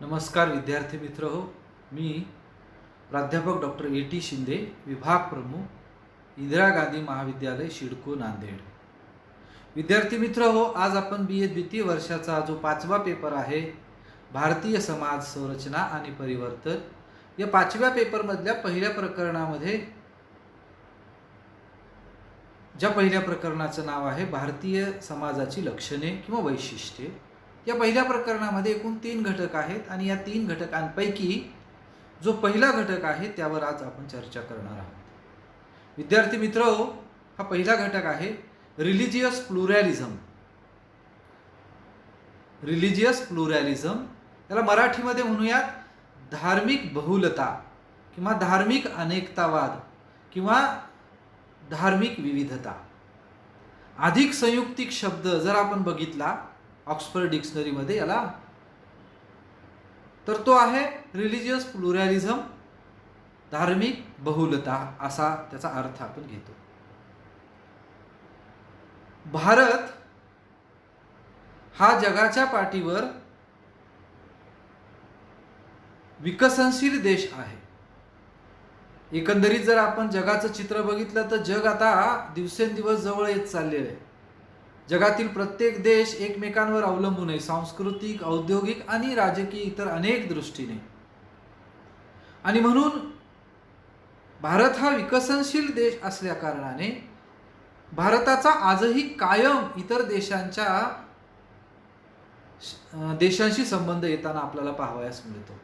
नमस्कार विद्यार्थी मित्र हो, मी प्राध्यापक डॉक्टर A.T. शिंदे, विभाग प्रमुख, इंदिरा गांधी महाविद्यालय शिडको नांदेड. विद्यार्थी मित्र हो, आज आपण BA द्वितीय वर्षाचा जो 5वा पेपर आहे, भारतीय समाज संरचना आणि परिवर्तन, या 5व्या पेपरमधल्या पहिल्या प्रकरणामध्ये ज्या पहिल्या प्रकरणाचं नाव आहे भारतीय समाजाची लक्षणे किंवा वैशिष्ट्ये. या पहिल्या प्रकरणामध्ये एकूण 3 घटक आहेत आणि या 3 घटकांपैकी जो पहिला घटक आहे त्यावर आज आपण चर्चा करणार आहोत. विद्यार्थी मित्रहो, हा पहिला घटक आहे रिलिजियस प्लुरॅलिझम. रिलिजियस प्लुरॅलिझम याला मराठीमध्ये म्हणूयात धार्मिक बहुलता किंवा धार्मिक अनेकतावाद किंवा धार्मिक विविधता. अधिक संयुक्तिक शब्द जर आपण बघितला ऑक्सफर्ड डिक्शनरीमध्ये याला, तर तो आहे रिलिजियस प्लुरॅलिझम, धार्मिक बहुलता असा त्याचा अर्थ आपण घेतो. भारत हा जगाच्या पाठीवर विकसनशील देश आहे. एकंदरीत जर आपण जगाचं चित्र बघितलं तर जग आता दिवसेंदिवस जवळ येत चाललेलं आहे. जगातील प्रत्येक देश एकमेकांवर अवलंबून आहे, सांस्कृतिक, औद्योगिक आणि राजकीय इतर अनेक दृष्टीने. आणि म्हणून भारत हा विकसनशील देश असल्या कारणाने भारताचा आजही कायम इतर देशांशी संबंध येताना आपल्याला पाहावयास मिळतो.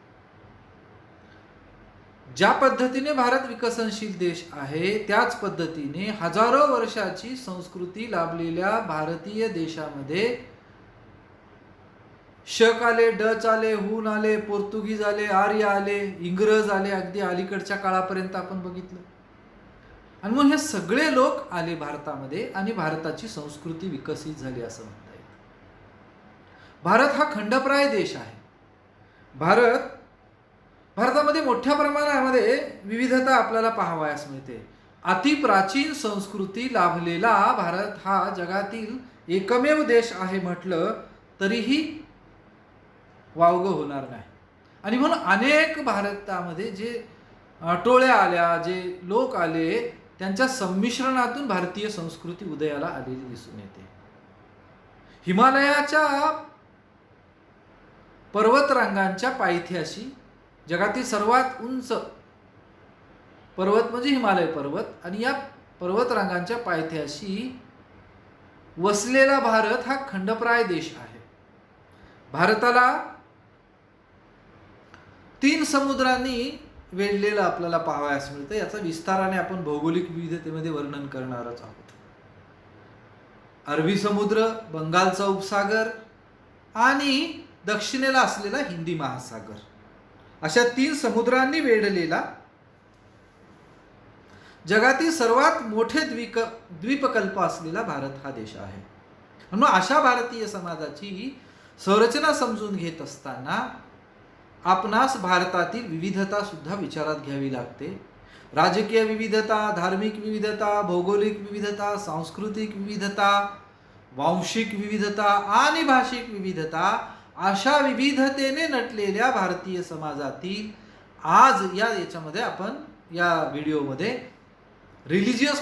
ज्या पद्धतीने भारत विकसनशील देश आहे त्याच पद्धतीने हजारो वर्षाची संस्कृती लाभलेल्या भारतीय देशामध्ये शक आले, डच आले, हून आले, पोर्तुगीज आले, आर्य आले, इंग्रज आले, अगदी अलीकडच्या काळापर्यंत आपण बघितलं. आणि मग हे सगळे लोक आले भारतामध्ये आणि भारताची संस्कृती विकसित झाली असं म्हणता येईल. भारत हा खंडप्राय देश आहे. भारतामध्ये मोठ्या प्रमाणामध्ये विविधता आपल्याला पाहावयास मिळते. अतिप्राचीन संस्कृती लाभलेला भारत हा जगातील एकमेव देश आहे म्हटलं तरीही वावगं होणार नाही. आणि म्हणून अनेक भारतामध्ये जे टोळ्या आल्या, जे लोक आले, त्यांच्या संमिश्रणातून भारतीय संस्कृती उदयाला आलेली दिसून येते. हिमालयाच्या पर्वतरांगांच्या पायथ्याशी जगातील सर्वात उंच पर्वत म्हणजे हिमालय पर्वत आणि या पर्वतरांगांच्या पायथ्याशी वसलेला भारत हा खंडप्राय देश आहे. भारताला 3 समुद्रांनी वेढलेलं आपल्याला पाहावयास मिळतं. याचा विस्ताराने आपण भौगोलिक विविधतेमध्ये वर्णन करणारच आहोत. अरबी समुद्र, बंगालचा उपसागर आणि दक्षिणेला असलेला हिंदी महासागर, अशा 3 समुद्रांनी वेढलेला जगातील सर्वात मोठे द्वीपकल्प असलेला भारत हा देश आहे. म्हणून अशा भारतीय समाजाची संरचना समजून घेत असताना आपणास भारतातील विविधता सुद्धा विचारात घ्यावी लागते. राजकीय विविधता, धार्मिक विविधता, भौगोलिक विविधता, सांस्कृतिक विविधता, वांशिक विविधता आणि भाषिक विविधता, अशा विविधतेने नटलेल्या भारतीय समाजातील आज याच्यामध्ये आपण या व्हिडिओमध्ये रिलिजियस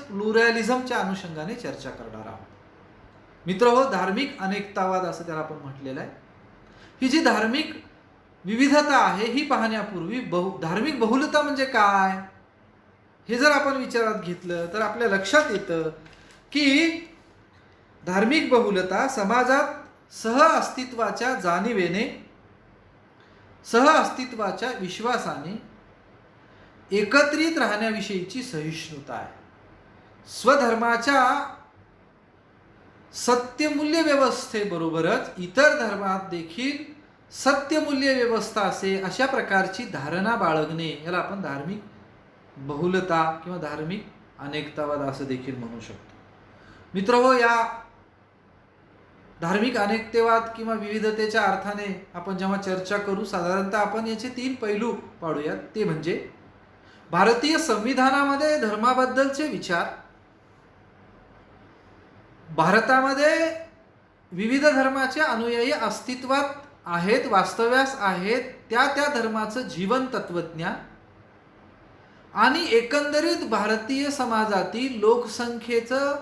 प्लुरॅलिझमच्या अनुषंगाने चर्चा करणार आहोत. मित्रहो, धार्मिक अनेकतावाद असं त्याला आपण म्हटलेलं आहे. ही जी धार्मिक विविधता आहे ही पाहण्यापूर्वी धार्मिक बहुलता म्हणजे काय हे जर आपण विचारात घेतलं तर आपल्या लक्षात येतं की धार्मिक बहुलता समाजात सहअस्तित्वाच्या जाणीवेने, सहअस्तित्वाच्या विश्वासाने एकत्रित राहण्याविषयीची सहिष्णुता आहे. स्वधर्माच्या सत्यमूल्य व्यवस्थेबरोबरच इतर धर्मात देखील सत्यमूल्य व्यवस्था असे अशा प्रकारची धारणा बाळगणे याला आपण धार्मिक बहुलता किंवा धार्मिक अनेकतावाद असं देखील म्हणू शकतो. मित्रहो, या धार्मिक अनेकतेवाद किंवा विविधतेच्या अर्थाने आपण जेव्हा चर्चा करू, साधारणतः आपण याचे 3 पैलू पाडूयात. ते म्हणजे भारतीय संविधानामध्ये धर्माबद्दलचे विचार, भारतामध्ये विविध धर्माचे अनुयायी अस्तित्वात आहेत, वास्तव्यास आहेत, त्या धर्माचं जीवन तत्वज्ञान आणि एकंदरीत भारतीय समाजातील लोकसंख्येचं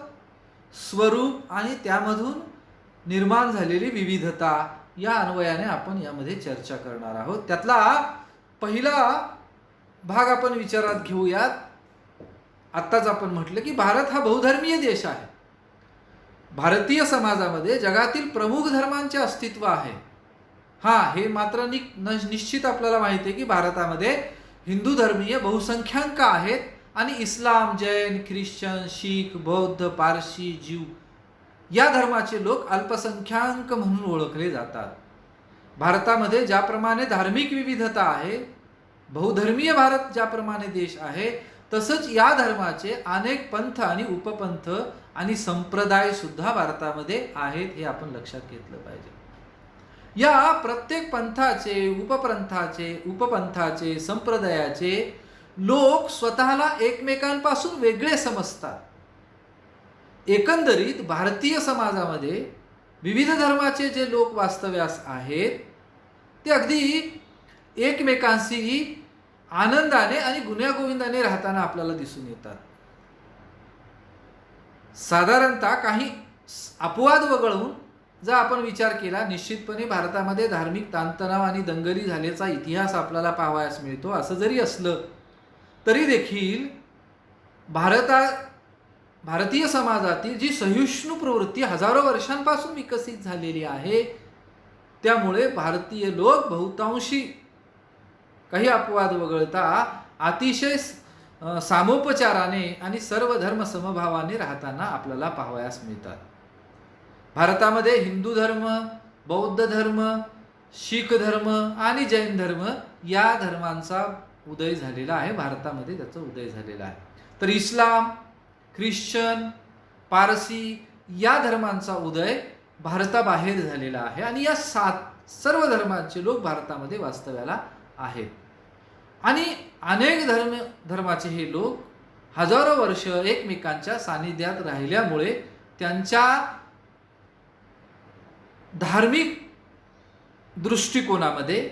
स्वरूप आणि त्यामधून निर्माण झालेली विविधता या अन्वयाने आपण यामध्ये चर्चा करणार आहोत. त्यातला पहिला भाग आपण विचारात घेऊयात. आत्ताच आपण म्हटलं की भारत हा बहुधर्मीय देश आहे. भारतीय समाजामध्ये जगातील प्रमुख धर्मांचे अस्तित्व आहे. हे मात्र निश्चित आपल्याला माहिती आहे की भारतामध्ये हिंदू धर्मीय बहुसंख्याक आहेत आणि इस्लाम, जैन, ख्रिश्चन, शीख, बौद्ध, पारशी, ज्यू या धर्माचे लोक अल्पसंख्याक म्हणून ओळखले जातात. भारतामध्ये ज्याप्रमाणे धार्मिक विविधता आहे, बहुधर्मीय भारत ज्याप्रमाणे देश आहे, तसंच या धर्माचे अनेक पंथ आणि उपपंथ आणि संप्रदाय सुद्धा भारतामध्ये आहेत, हे आपण लक्षात घेतलं पाहिजे. या प्रत्येक पंथाचे, उपपंथाचे, संप्रदायाचे लोक स्वतःला एकमेकांपासून वेगळे समजतात. एकंदरीत भारतीय समाजामध्ये विविध धर्माचे जे लोक वास्तव्यास आहेत ते अगदी एकमेकांशी आनंदाने आणि गुण्यागोविंदाने राहताना आपल्याला दिसून येतात. साधारणतः काही अपवाद वगळून जर आपण विचार केला, निश्चितपणे भारतामध्ये धार्मिक ताणतणाव आणि दंगली झाल्याचा इतिहास आपल्याला पाहावयास मिळतो. असं जरी असलं तरी देखील भारतीय समाजातील जी सहिष्णू प्रवृत्ती हजारो वर्षांपासून विकसित झालेली आहे, त्यामुळे भारतीय लोक बहुतांशी काही अपवाद वगळता अतिशय सामोपचाराने आणि सर्व धर्म समभावाने राहताना आपल्याला पाहावयास मिळतात. भारतामध्ये हिंदू धर्म, बौद्ध धर्म, शीख धर्म आणि जैन धर्म या धर्मांचा उदय झालेला आहे. भारतामध्ये त्याचा उदय झालेला आहे. तर इस्लाम, ख्रिश्चन, पारसी या धर्मांचा उदय भारताबाहेर झालेला आहे आणि या सर्व धर्मांचे लोक भारतामध्ये वास्तव्याला आहेत. आणि अनेक धर्माचे हे लोक हजारो वर्ष एकमेकांच्या सानिध्यात राहिल्यामुळे त्यांच्या धार्मिक दृष्टिकोनामध्ये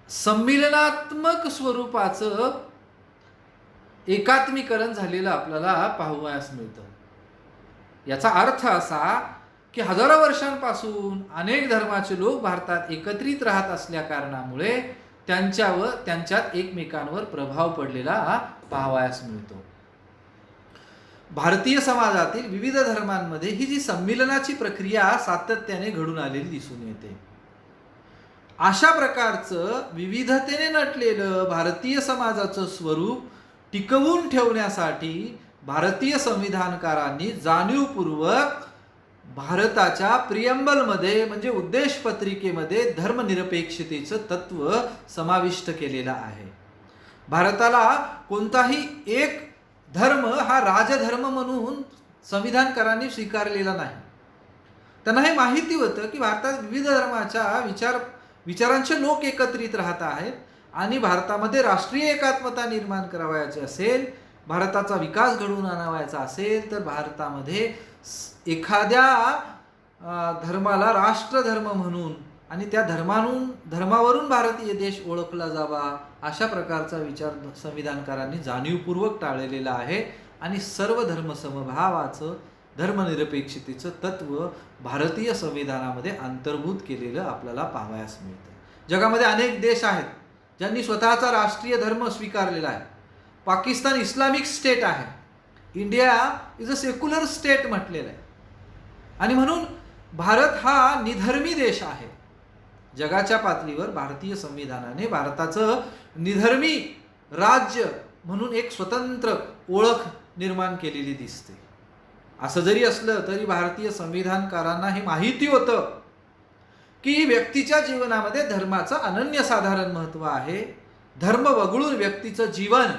संमिलनात्मक स्वरूपाचं एकात्मीकरण झालेलं आपल्याला पाहावयास मिळतं. याचा अर्थ असा की हजारो वर्षांपासून अनेक धर्माचे लोक भारतात एकत्रित राहत असल्या कारणामुळे त्यांच्यात एकमेकांवर प्रभाव पडलेला पाहावयास मिळतो. भारतीय समाजातील विविध धर्मांमध्ये ही जी संमिलनाची प्रक्रिया सातत्याने घडून आलेली दिसून येते. अशा प्रकारचं विविधतेने नटलेलं भारतीय समाजाचं स्वरूप टिकवून ठेवण्यासाठी भारतीय संविधानकारांनी जाणीवपूर्वक भारताच्या प्रिएम्बलमध्ये म्हणजे उद्देश पत्रिकेमध्ये धर्मनिरपेक्षतेचं तत्व समाविष्ट केलेलं आहे. भारताला कोणताही एक धर्म हा राजधर्म म्हणून संविधानकारांनी स्वीकारलेला नाही. त्यांना हे माहिती होतं की भारतात विविध धर्माच्या विचारांचे लोक एकत्रित राहत आहेत आणि भारतामध्ये राष्ट्रीय एकात्मता निर्माण करावयाची असेल, भारताचा विकास घडवून आणावयाचा असेल, तर भारतामध्ये एखाद्या धर्माला राष्ट्रधर्म म्हणून आणि त्या धर्मावरून भारतीय देश ओळखला जावा अशा प्रकारचा विचार संविधानकारांनी जाणीवपूर्वक टाळलेला आहे. आणि सर्व धर्मसमभावाचं, धर्मनिरपेक्षतेचं तत्व भारतीय संविधानामध्ये अंतर्भूत केलेलं आपल्याला पाहावयास मिळतं. जगामध्ये अनेक देश आहेत ज्यांनी स्वतःचा राष्ट्रीय धर्म स्वीकारलेला आहे. पाकिस्तान इस्लामिक स्टेट आहे. India is a secular state म्हटलेलं आहे. आणि म्हणून भारत हा निधर्मी देश आहे. जगाच्या पातळीवर भारतीय संविधानाने भारताचं निधर्मी राज्य म्हणून एक स्वतंत्र ओळख निर्माण केलेली दिसते. असं जरी असलं तरी भारतीय संविधानकारांना हे माहिती होतं की व्यक्तीच्या जीवनामध्ये धर्माचं अनन्यसाधारण महत्त्व आहे. धर्म वगळून व्यक्तीचं जीवन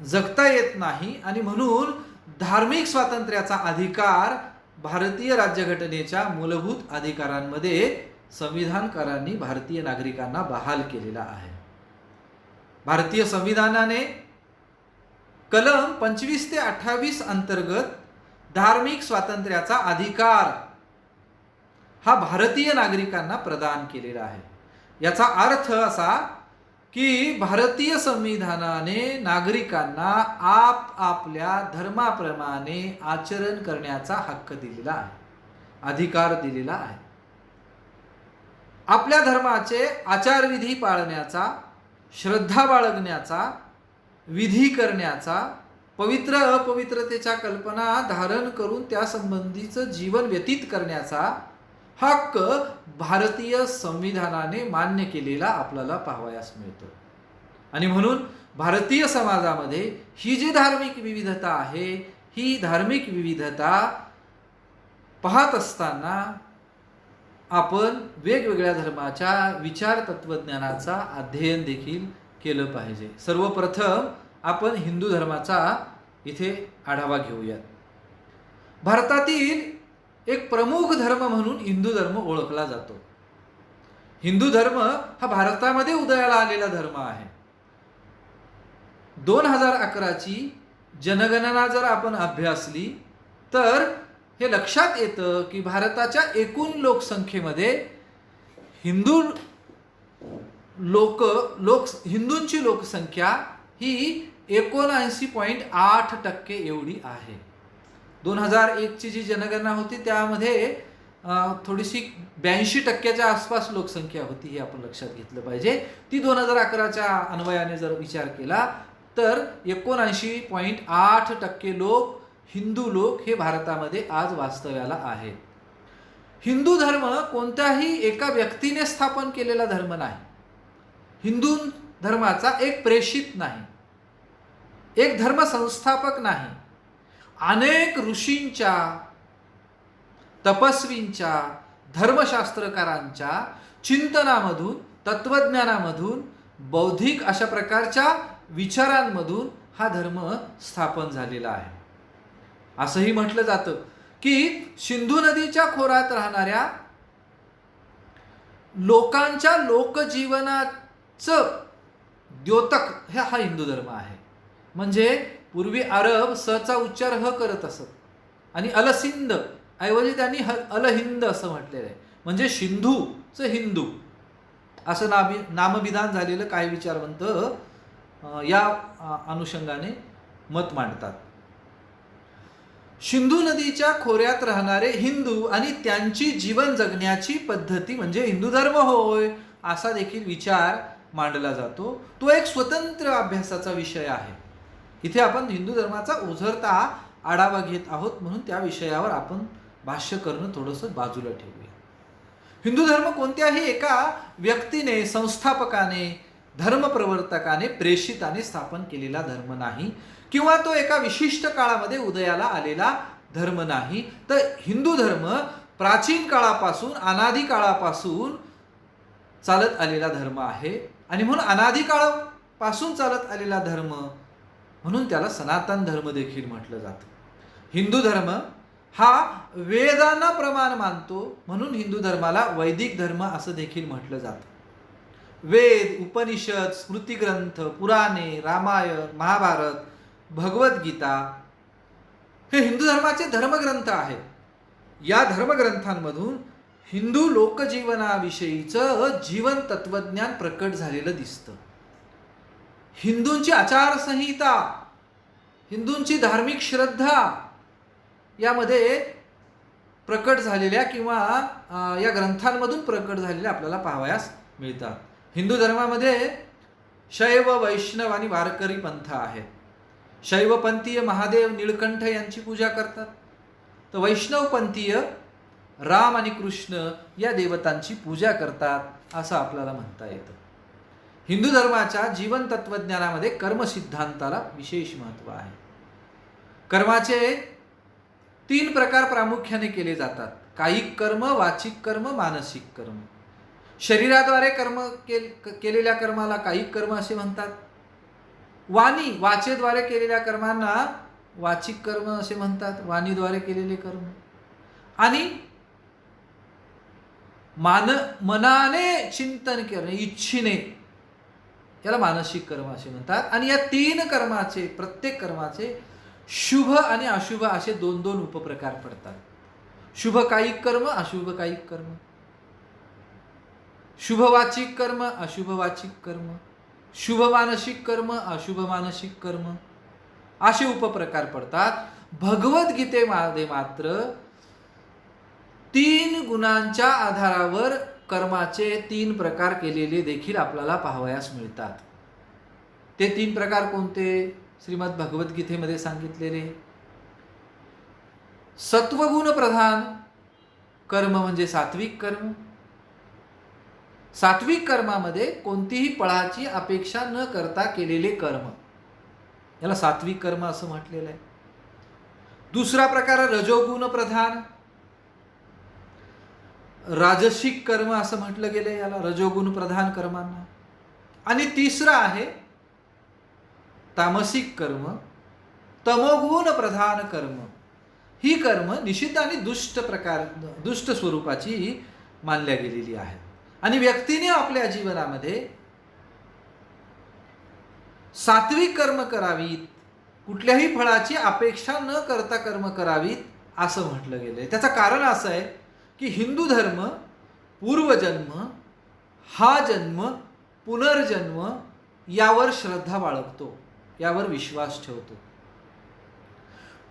जगता येत नाही आणि म्हणून धार्मिक स्वातंत्र्याचा अधिकार भारतीय राज्यघटनेच्या मूलभूत अधिकारांमध्ये संविधानकारांनी भारतीय नागरिकांना बहाल केलेला आहे. भारतीय संविधानाने कलम 25 ते 28 अंतर्गत धार्मिक स्वातंत्र्याचा अधिकार हा भारतीय नागरिकांना प्रदान केलेला आहे. याचा अर्थ असा की भारतीय संविधानाने नागरिकांना आपल्या धर्माप्रमाणे आचरण करण्याचा हक्क दिलेला आहे, अधिकार दिलेला आहे. आपल्या धर्माचे आचारविधी पाळण्याचा, श्रद्धा बाळगण्याचा, विधी करण्याचा, पवित्र अपवित्रतेच्या कल्पना धारण करून त्या संबंधीचं जीवन व्यतीत करण्याचा हक्क भारतीय संविधानाने मान्य केलेला आपल्याला पाहावयास मिळतो. आणि म्हणून भारतीय समाजामध्ये ही जी धार्मिक विविधता आहे, ही धार्मिक विविधता पाहत असताना आपण वेगवेगळ्या धर्माच्या विचार तत्वज्ञानाचा अध्ययन देखील केलं पाहिजे. सर्वप्रथम आपण हिंदू धर्माचा इथे आढावा घेऊयात. भारतातील एक प्रमुख धर्म म्हणून हिंदू धर्म ओळखला जातो. हिंदू धर्म हा भारतामध्ये उदयाला आलेला धर्म आहे. 2011ची जनगणना जर आपण अभ्यासली तर हे लक्षात येतं की भारताच्या एकूण लोकसंख्येमध्ये हिंदूंची लोकसंख्या ही 79.8% एवढी आहे. 2001ची जी जनगणना होती त्यामध्ये थोडीशी 82% आसपास लोकसंख्या होती, हे आपण लक्षात घेतलं पाहिजे. ती 2011च्या अन्वयाने जर विचार केला तर 79.8% हिंदू लोक हे भारतामध्ये आज वास्तव्याला आहेत. हिंदू धर्म कोणत्याही एका व्यक्तीने स्थापन केलेला धर्म नाही. हिंदू धर्माचा एक प्रेषित नाही, एक धर्म संस्थापक नाही. अनेक ऋषींच्या, तपस्वींच्या, धर्मशास्त्रकारांच्या चिंतनामधून, तत्वज्ञानामधून, बौद्धिक अशा प्रकारच्या विचारांमधून हा धर्म स्थापन झालेला आहे. असंही म्हटलं जातं की सिंधू नदीच्या खोऱ्यात राहणाऱ्या लोकांच्या लोकजीवनाचं द्योतक हा हिंदू धर्म आहे. म्हणजे पूर्वी अरब सचा उच्चार ह करत असत आणि अलसिंध ऐवजी त्यांनी अलहिंद असं म्हटलेलं आहे. म्हणजे सिंधूचं हिंदू असं नामविधान झालेलं काही विचारवंत या अनुषंगाने मत मांडतात. सिंधू नदीच्या खोऱ्यात राहणारे हिंदू आणि त्यांची जीवन जगण्याची पद्धती म्हणजे हिंदू धर्म होय, असा देखील विचार मांडला जातो. तो एक स्वतंत्र अभ्यासाचा विषय आहे. इथे आपण हिंदू धर्माचा ओझरता आढावा घेत आहोत, म्हणून त्या विषयावर आपण भाष्य करणं थोडंसं बाजूला ठेवूया. हिंदू धर्म कोणत्याही एका व्यक्तीने, संस्थापकाने, धर्मप्रवर्तकाने, प्रेषिताने स्थापन केलेला धर्म नाही किंवा तो एका विशिष्ट काळामध्ये उदयाला आलेला धर्म नाही. तर हिंदू धर्म प्राचीन काळापासून, अनादी काळापासून चालत आलेला धर्म आहे. आणि म्हणून अनादी काळापासून चालत आलेला धर्म म्हणून त्याला सनातन धर्म देखील म्हटलं जातं. हिंदू धर्म हा वेदांना प्रमाण मानतो, म्हणून हिंदू धर्माला वैदिक धर्म असं देखील म्हटलं जातं. वेद, उपनिषद, स्मृतिग्रंथ, पुराणे, रामायण, महाभारत, भगवद्गीता हे हिंदू धर्माचे धर्मग्रंथ आहेत. या धर्मग्रंथांमधून हिंदू लोकजीवनाविषयीचं जीवन तत्वज्ञान प्रकट झालेलं दिसतं. हिंदूंची आचारसंहिता, हिंदूंची धार्मिक श्रद्धा यामध्ये प्रकट झालेल्या किंवा या ग्रंथांमधून प्रकट झालेल्या आपल्याला पाहावयास मिळतात. हिंदू धर्मामध्ये शैव, वैष्णव आणि वारकरी पंथ आहेत. शैवपंथीय महादेव, निळकंठ यांची पूजा करतात, तर वैष्णवपंथीय राम आणि कृष्ण या देवतांची पूजा करतात असं आपल्याला म्हणता येतं. हिंदू धर्माच्या जीवन तत्वज्ञानामध्ये कर्म सिद्धांताला विशेष महत्त्व आहे. कर्माचे 3 प्रकार प्रामुख्याने केले जातात: कायिक कर्म, वाचिक कर्म, मानसिक कर्म. शरीराद्वारे कर्म केलेल्या कर्माला कायिक कर्म असे म्हणतात. वाचेद्वारे केलेल्या कर्मांना वाचिक कर्म असे म्हणतात, वाणीद्वारे केलेले कर्म. आणि मनाने चिंतन करणे, इच्छेने, याला मानसिक कर्म असे म्हणतात. आणि या 3 कर्माचे, प्रत्येक कर्माचे शुभ आणि अशुभ असे दोन दोन उपप्रकार पडतात. शुभ कायिक कर्म, अशुभ कायिक कर्म, शुभ वाचिक कर्म, अशुभ वाचिक कर्म, शुभ मानसिक कर्म, अशुभ मानसिक कर्म असे उपप्रकार पडतात. भगवद्गीतेमध्ये मात्र 3 गुणांच्या आधारावर कर्माचे 3 प्रकार केलेले देखील आपल्याला पाहावयास मिळतात. ते 3 प्रकार कोणते? श्रीमद भगवद्गीतेमध्ये सांगितलेले. सत्वगुण प्रधान कर्म म्हणजे सात्विक कर्म. सात्विक कर्मामध्ये कोणतीही फळाची अपेक्षा न करता केलेले कर्म, याला सात्विक कर्म असं म्हटलेलं आहे. दुसरा प्रकार रजोगुण प्रधान, राजसिक कर्म असं म्हटलं गेलं याला, रजोगुण प्रधान कर्मांना. आणि तिसरा आहे तामसिक कर्म, तमोगुण प्रधान कर्म. ही कर्म निषिद्ध आणि दुष्ट स्वरूपाची मानल्या गेलेली आहे. आणि व्यक्तीने आपल्या जीवनामध्ये सात्विक कर्म करावीत, कुठल्याही फळाची अपेक्षा न करता कर्म करावीत असं म्हटलं गेलंय. त्याचं कारण असं आहे की हिंदू धर्म पूर्वजन्म, हा जन्म, पुनर्जन्म यावर श्रद्धा बाळगतो, यावर विश्वास ठेवतो.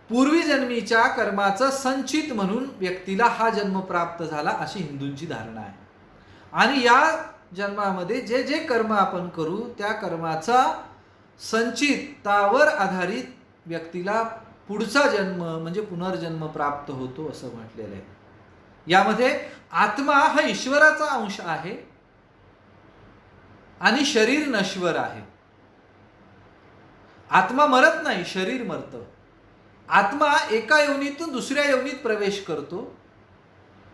पूर्वी जन्मीच्या कर्माचं संचित म्हणून व्यक्तीला हा जन्म प्राप्त झाला अशी हिंदूंची धारणा आहे. आणि या जन्मामध्ये जे जे कर्म आपण करू त्या कर्माचा संचितावर आधारित व्यक्तीला पुढचा जन्म म्हणजे पुनर्जन्म प्राप्त होतो असं म्हटलेलं आहे. यामध्ये आत्मा हा ईश्वराचा अंश आहे आणि शरीर नश्वर आहे. आत्मा मरत नाही, शरीर मरतं. आत्मा एका योनीतून दुसऱ्या योनीत प्रवेश करतो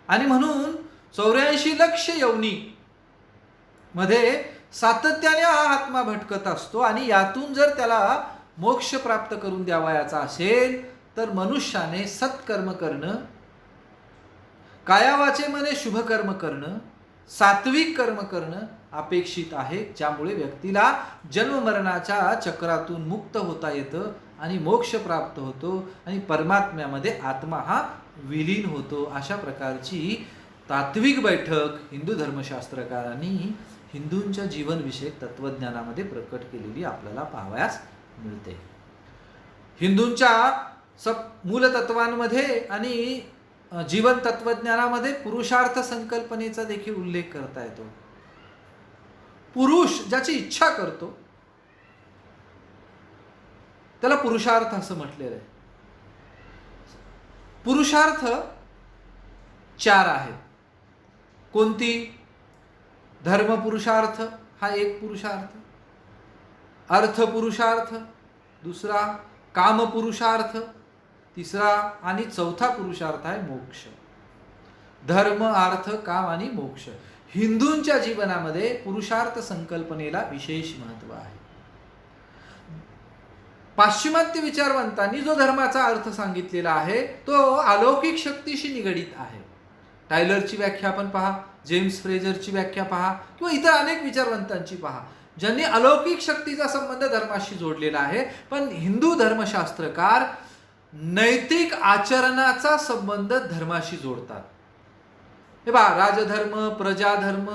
आणि म्हणून 84 लक्ष योनी मध्ये सातत्याने हा आत्मा भटकत असतो. आणि यातून जर त्याला मोक्ष प्राप्त करून द्यावयाचा असेल तर मनुष्याने सत्कर्म करणं, कायावाचे मने शुभ कर्म करणं, सात्विक कर्म करणं अपेक्षित आहे. ज्यामुळे व्यक्तीला जन्ममरणाच्या चक्रातून मुक्त होता येतं आणि मोक्ष प्राप्त होतो आणि परमात्म्यामध्ये आत्मा हा विलीन होतो. अशा प्रकारची तात्विक बैठक हिंदू धर्मशास्त्रकारांनी हिंदूंच्या जीवनविषयक तत्वज्ञानामध्ये प्रकट केलेली आपल्याला पाहावयास मिळते. हिंदूंच्या मूलतत्वांमध्ये आणि जीवन तत्वज्ञानामध्ये पुरुषार्थ संकल्पनेचा देखील उल्लेख करता येतो. पुरुष ज्याची इच्छा करतो त्याला पुरुषार्थ असं म्हटलेलं आहे. पुरुषार्थ 4 आहेत. कोणती? धर्म पुरुषार्थ हा एक पुरुषार्थ, अर्थ पुरुषार्थ दुसरा, काम पुरुषार्थ तिसरा आणि चौथा पुरुषार्थ आहे मोक्ष. धर्म, अर्थ, काम आणि मोक्ष. हिंदूंच्या जीवनामध्ये पुरुषार्थ संकल्पनेला विशेष महत्त्व आहे. पाश्चिमात्य विचारवंतांनी जो धर्माचा अर्थ सांगितलेला आहे तो अलौकिक शक्तीशी निगडीत आहे. टायलरची व्याख्या आपण पहा, जेम्स फ्रेजरची व्याख्या पहा किंवा इतर अनेक विचारवंतांची पहा ज्यांनी अलौकिक शक्तीचा संबंध धर्माशी जोडलेला आहे. पण हिंदू धर्मशास्त्रकार नैतिक आचरणाचा संबंध धर्माशी जोडतात. हे पहा, राजधर्म, प्रजाधर्म,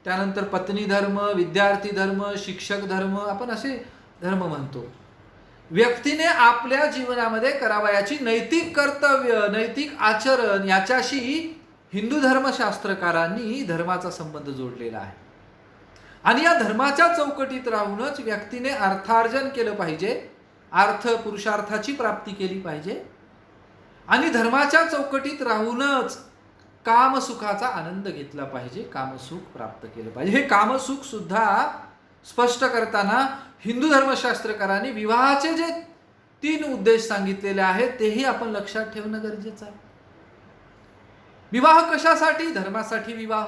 त्यानंतर पत्नी धर्म, विद्यार्थी धर्म, शिक्षक धर्म आपण असे धर्म म्हणतो. व्यक्तीने आपल्या जीवनामध्ये करावयाची नैतिक कर्तव्य, नैतिक आचरण याच्याशी हिंदू धर्मशास्त्रकारांनी धर्माचा संबंध जोडलेला आहे. आणि या धर्माच्या चौकटीत राहूनच व्यक्तीने अर्थार्जन केलं पाहिजे, अर्थ पुरुषार्थाची प्राप्ती केली पाहिजे आणि धर्माच्या चौकटीत राहूनच कामसुखाचा आनंद घेतला पाहिजे, कामसुख प्राप्त केलं पाहिजे. हे कामसुख सुद्धा स्पष्ट करताना हिंदू धर्मशास्त्रकारांनी विवाहाचे जे 3 उद्देश सांगितलेले आहेत तेही आपण लक्षात ठेवणं गरजेचं आहे. विवाह कशासाठी? धर्मासाठी विवाह.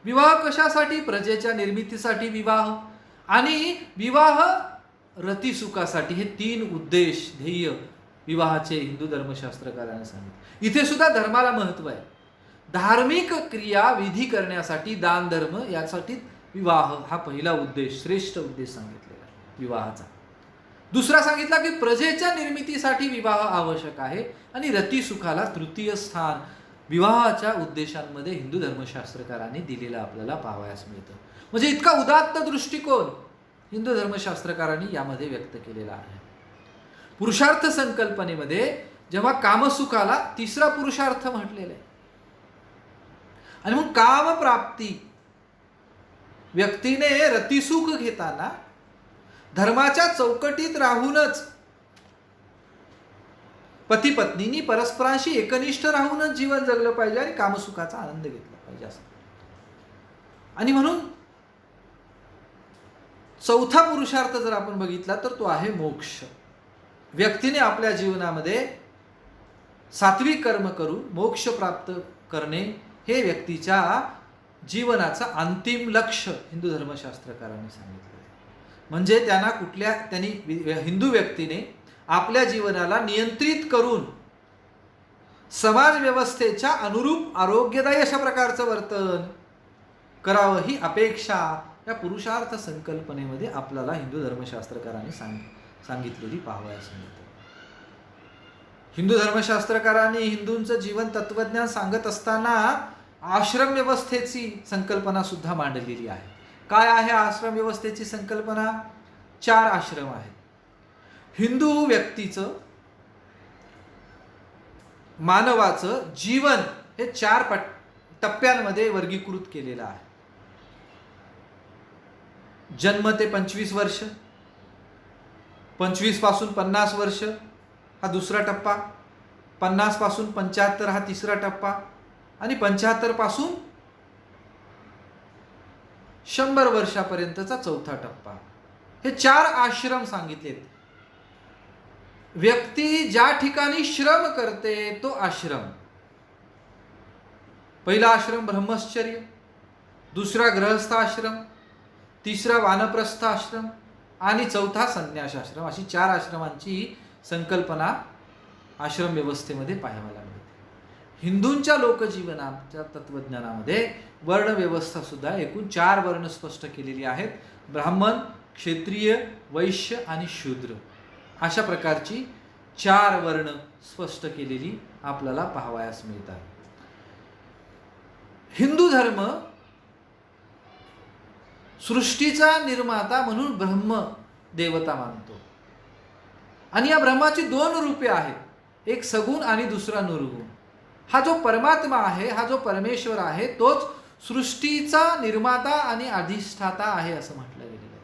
विवाह कशासाठी? प्रजेच्या निर्मितीसाठी विवाह. आणि विवाह रतिसुखासाठी. हे 3 उद्देश, ध्येय विवाहाचे हिंदू धर्मशास्त्रकारांनी सांगितले. इथे सुद्धा धर्माला महत्त्व आहे. धार्मिक क्रिया विधी करण्यासाठी, दान धर्म यासाठी विवाह हा पहिला उद्देश, श्रेष्ठ उद्देश सांगितलेला आहे विवाहाचा. दुसरा सांगितला की प्रजेच्या निर्मितीसाठी विवाह आवश्यक आहे आणि रतिसुखाला तृतीय स्थान विवाहाच्या उद्देशांमध्ये हिंदू धर्मशास्त्रकारांनी दिलेला आपल्याला पाहावयास मिळतं. म्हणजे इतका उदात्त दृष्टिकोन हिंदू धर्मशास्त्रकारांनी यामध्ये व्यक्त केलेला आहे. पुरुषार्थ संकल्पनेमध्ये जेव्हा कामसुखाला तिसरा पुरुषार्थ म्हटलेला आहे आणि मग कामप्राप्ती व्यक्तीने रतिसुख घेताना धर्माच्या चौकटीत राहूनच पती पत्नींनी परस्परांशी एकनिष्ठ राहूनच जीवन जगलं पाहिजे आणि कामसुखाचा आनंद घेतला पाहिजे असं. आणि म्हणून चौथा पुरुषार्थ जर आपण बघितला तर तो आहे मोक्ष. व्यक्तीने आपल्या जीवनामध्ये सात्विक कर्म करून मोक्ष प्राप्त करणे हे व्यक्तीच्या जीवनाचं अंतिम लक्ष्य हिंदू धर्मशास्त्रकारांनी सांगितलं. म्हणजे त्यांनी हिंदू व्यक्तीने आपल्या जीवनाला नियंत्रित करून समाज व्यवस्थेच्या अनुरूप आरोग्यदायी अशा प्रकारचं वर्तन करावं ही अपेक्षा या पुरुषार्थ संकल्पनेमध्ये आपल्याला हिंदू धर्मशास्त्रकारांनी सांगितलेली पाहावयास मिळते. हिंदू धर्मशास्त्रकारांनी हिंदूंचं जीवन तत्वज्ञान सांगत असताना आश्रम व्यवस्थेची संकल्पना सुद्धा मांडलेली आहे. काय आहे आश्रम व्यवस्थेची संकल्पना? 4 आश्रम आहेत. हिंदू व्यक्तीचं मानवाचं जीवन हे 4 टप्प्यांमध्ये वर्गीकृत केलेलं आहे. जन्म ते 25 वर्ष, 25 पासून 50 वर्ष हा दुसरा टप्पा, 50 पासून 75 हा तिसरा टप्पा आणि 75 पासून 100 वर्षापर्यंतचा चौथा टप्पा. हे 4 आश्रम सांगितलेत. व्यक्ती ज्या ठिकाणी श्रम करते तो आश्रम. पहिला आश्रम ब्रह्मचर्य, दुसरा गृहस्थ आश्रम, तिसरा वानप्रस्थ आश्रम आणि चौथा संन्यास आश्रम. अशी 4 आश्रमांची संकल्पना आश्रम व्यवस्थेमध्ये पाहायला मिळते. हिंदूंच्या लोकजीवनाच्या तत्वज्ञानामध्ये वर्ण व्यवस्था सुद्धा एकूण 4 वर्ण स्पष्ट केलेली आहेत. ब्राह्मण, क्षत्रिय, वैश्य आणि शूद्र अशा प्रकारची 4 वर्ण स्पष्ट केलेली आपल्याला पाहावयास मिळतात. हिंदू धर्म सृष्टीचा निर्माता म्हणून ब्रह्म देवता मानतो आणि या ब्रह्माची 2 रूपे आहेत, एक सगुण आणि दुसरा निर्गुण. हा जो परमात्मा आहे, हा जो परमेश्वर आहे, तोच सृष्टीचा निर्माता आणि अधिष्ठाता आहे असं म्हटलं गेलेलं आहे.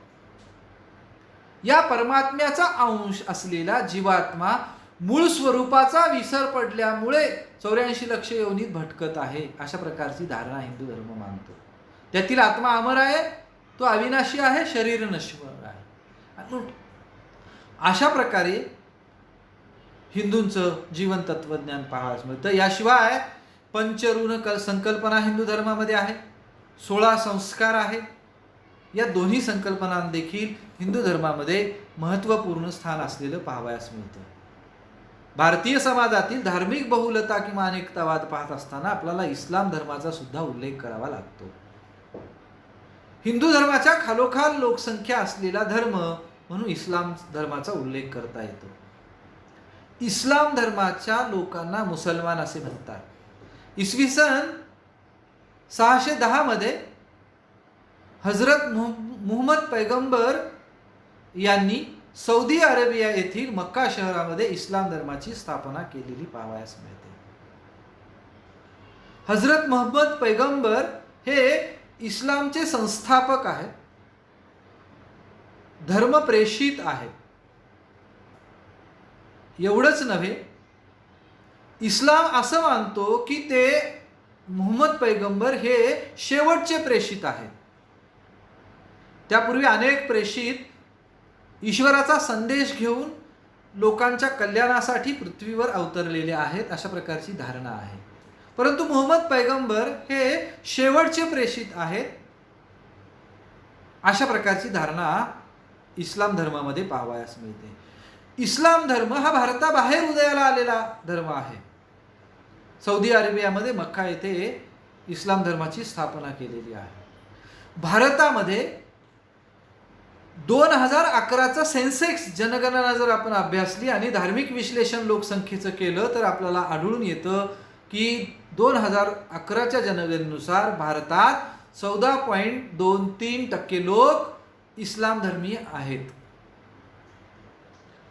या परमात्म्याचा अंश असलेला जीवात्मा मूळ स्वरूपाचा विसर पडल्यामुळे 84 लक्ष योनीत भटकत आहे अशा प्रकारची धारणा हिंदू धर्म मानतो. त्यातील आत्मा अमर आहे, तो अविनाशी आहे, शरीर नश्वर आहे. अशा प्रकारे हिंदूंचं जीवन तत्वज्ञान पाहायला मिळतं. याशिवाय पंचऋण संकल्पना हिंदू धर्मामध्ये आहे, 16 संस्कार आहेत. या दोन्ही संकल्पना देखील हिंदू धर्मामध्ये महत्त्वपूर्ण स्थान असलेलं पाहावयास मिळतं. भारतीय समाजातील धार्मिक बहुलता किंवा अनेकतावाद पाहत असताना आपल्याला इस्लाम धर्माचा सुद्धा उल्लेख करावा लागतो. हिंदू धर्माच्या खालोखाल लोकसंख्या असलेला धर्म म्हणून इस्लाम धर्माचा उल्लेख करता येतो. इस्लाम धर्माच्या लोकांना मुसलमान असे म्हणतात. इसवी सन 610 मध्ये हजरत मुहम्मद पैगंबर यांनी सौदी अरेबिया येथील मक्का शहरामध्ये इस्लाम धर्माची स्थापना केलेली पाहावयास मिळते. हजरत मुहम्मद पैगंबर हे इस्लामचे संस्थापक आहेत, धर्मप्रेषित आहेत. एवढंच नव्हे, इस्लाम असं मानतो की ते मुहम्मद पैगंबर हे शेवटचे प्रेषित आहेत. त्यापूर्वी अनेक प्रेषित ईश्वराचा संदेश घेऊन लोकांच्या कल्याणासाठी पृथ्वीवर अवतरलेले आहेत अशा प्रकारची धारणा आहे. परंतु मुहम्मद पैगंबर हे शेवटचे प्रेषित आहेत अशा प्रकारची धारणा इस्लाम धर्मामध्ये पाहावयास मिळते. इस्लाम धर्म हा भारताबाहेर उदयाला आलेला धर्म आहे. सौदी अरेबियामध्ये मक्का येथे इस्लाम धर्माची स्थापना केलेली आहे. भारतामध्ये 2011चा सेन्सेक्स जनगणना जर आपण अभ्यासली आणि धार्मिक विश्लेषण लोकसंख्येचं केलं तर आपल्याला आढळून येतं की 2011च्या जनगणनेनुसार भारतात 14.23% लोक इस्लाम धर्मीय आहेत.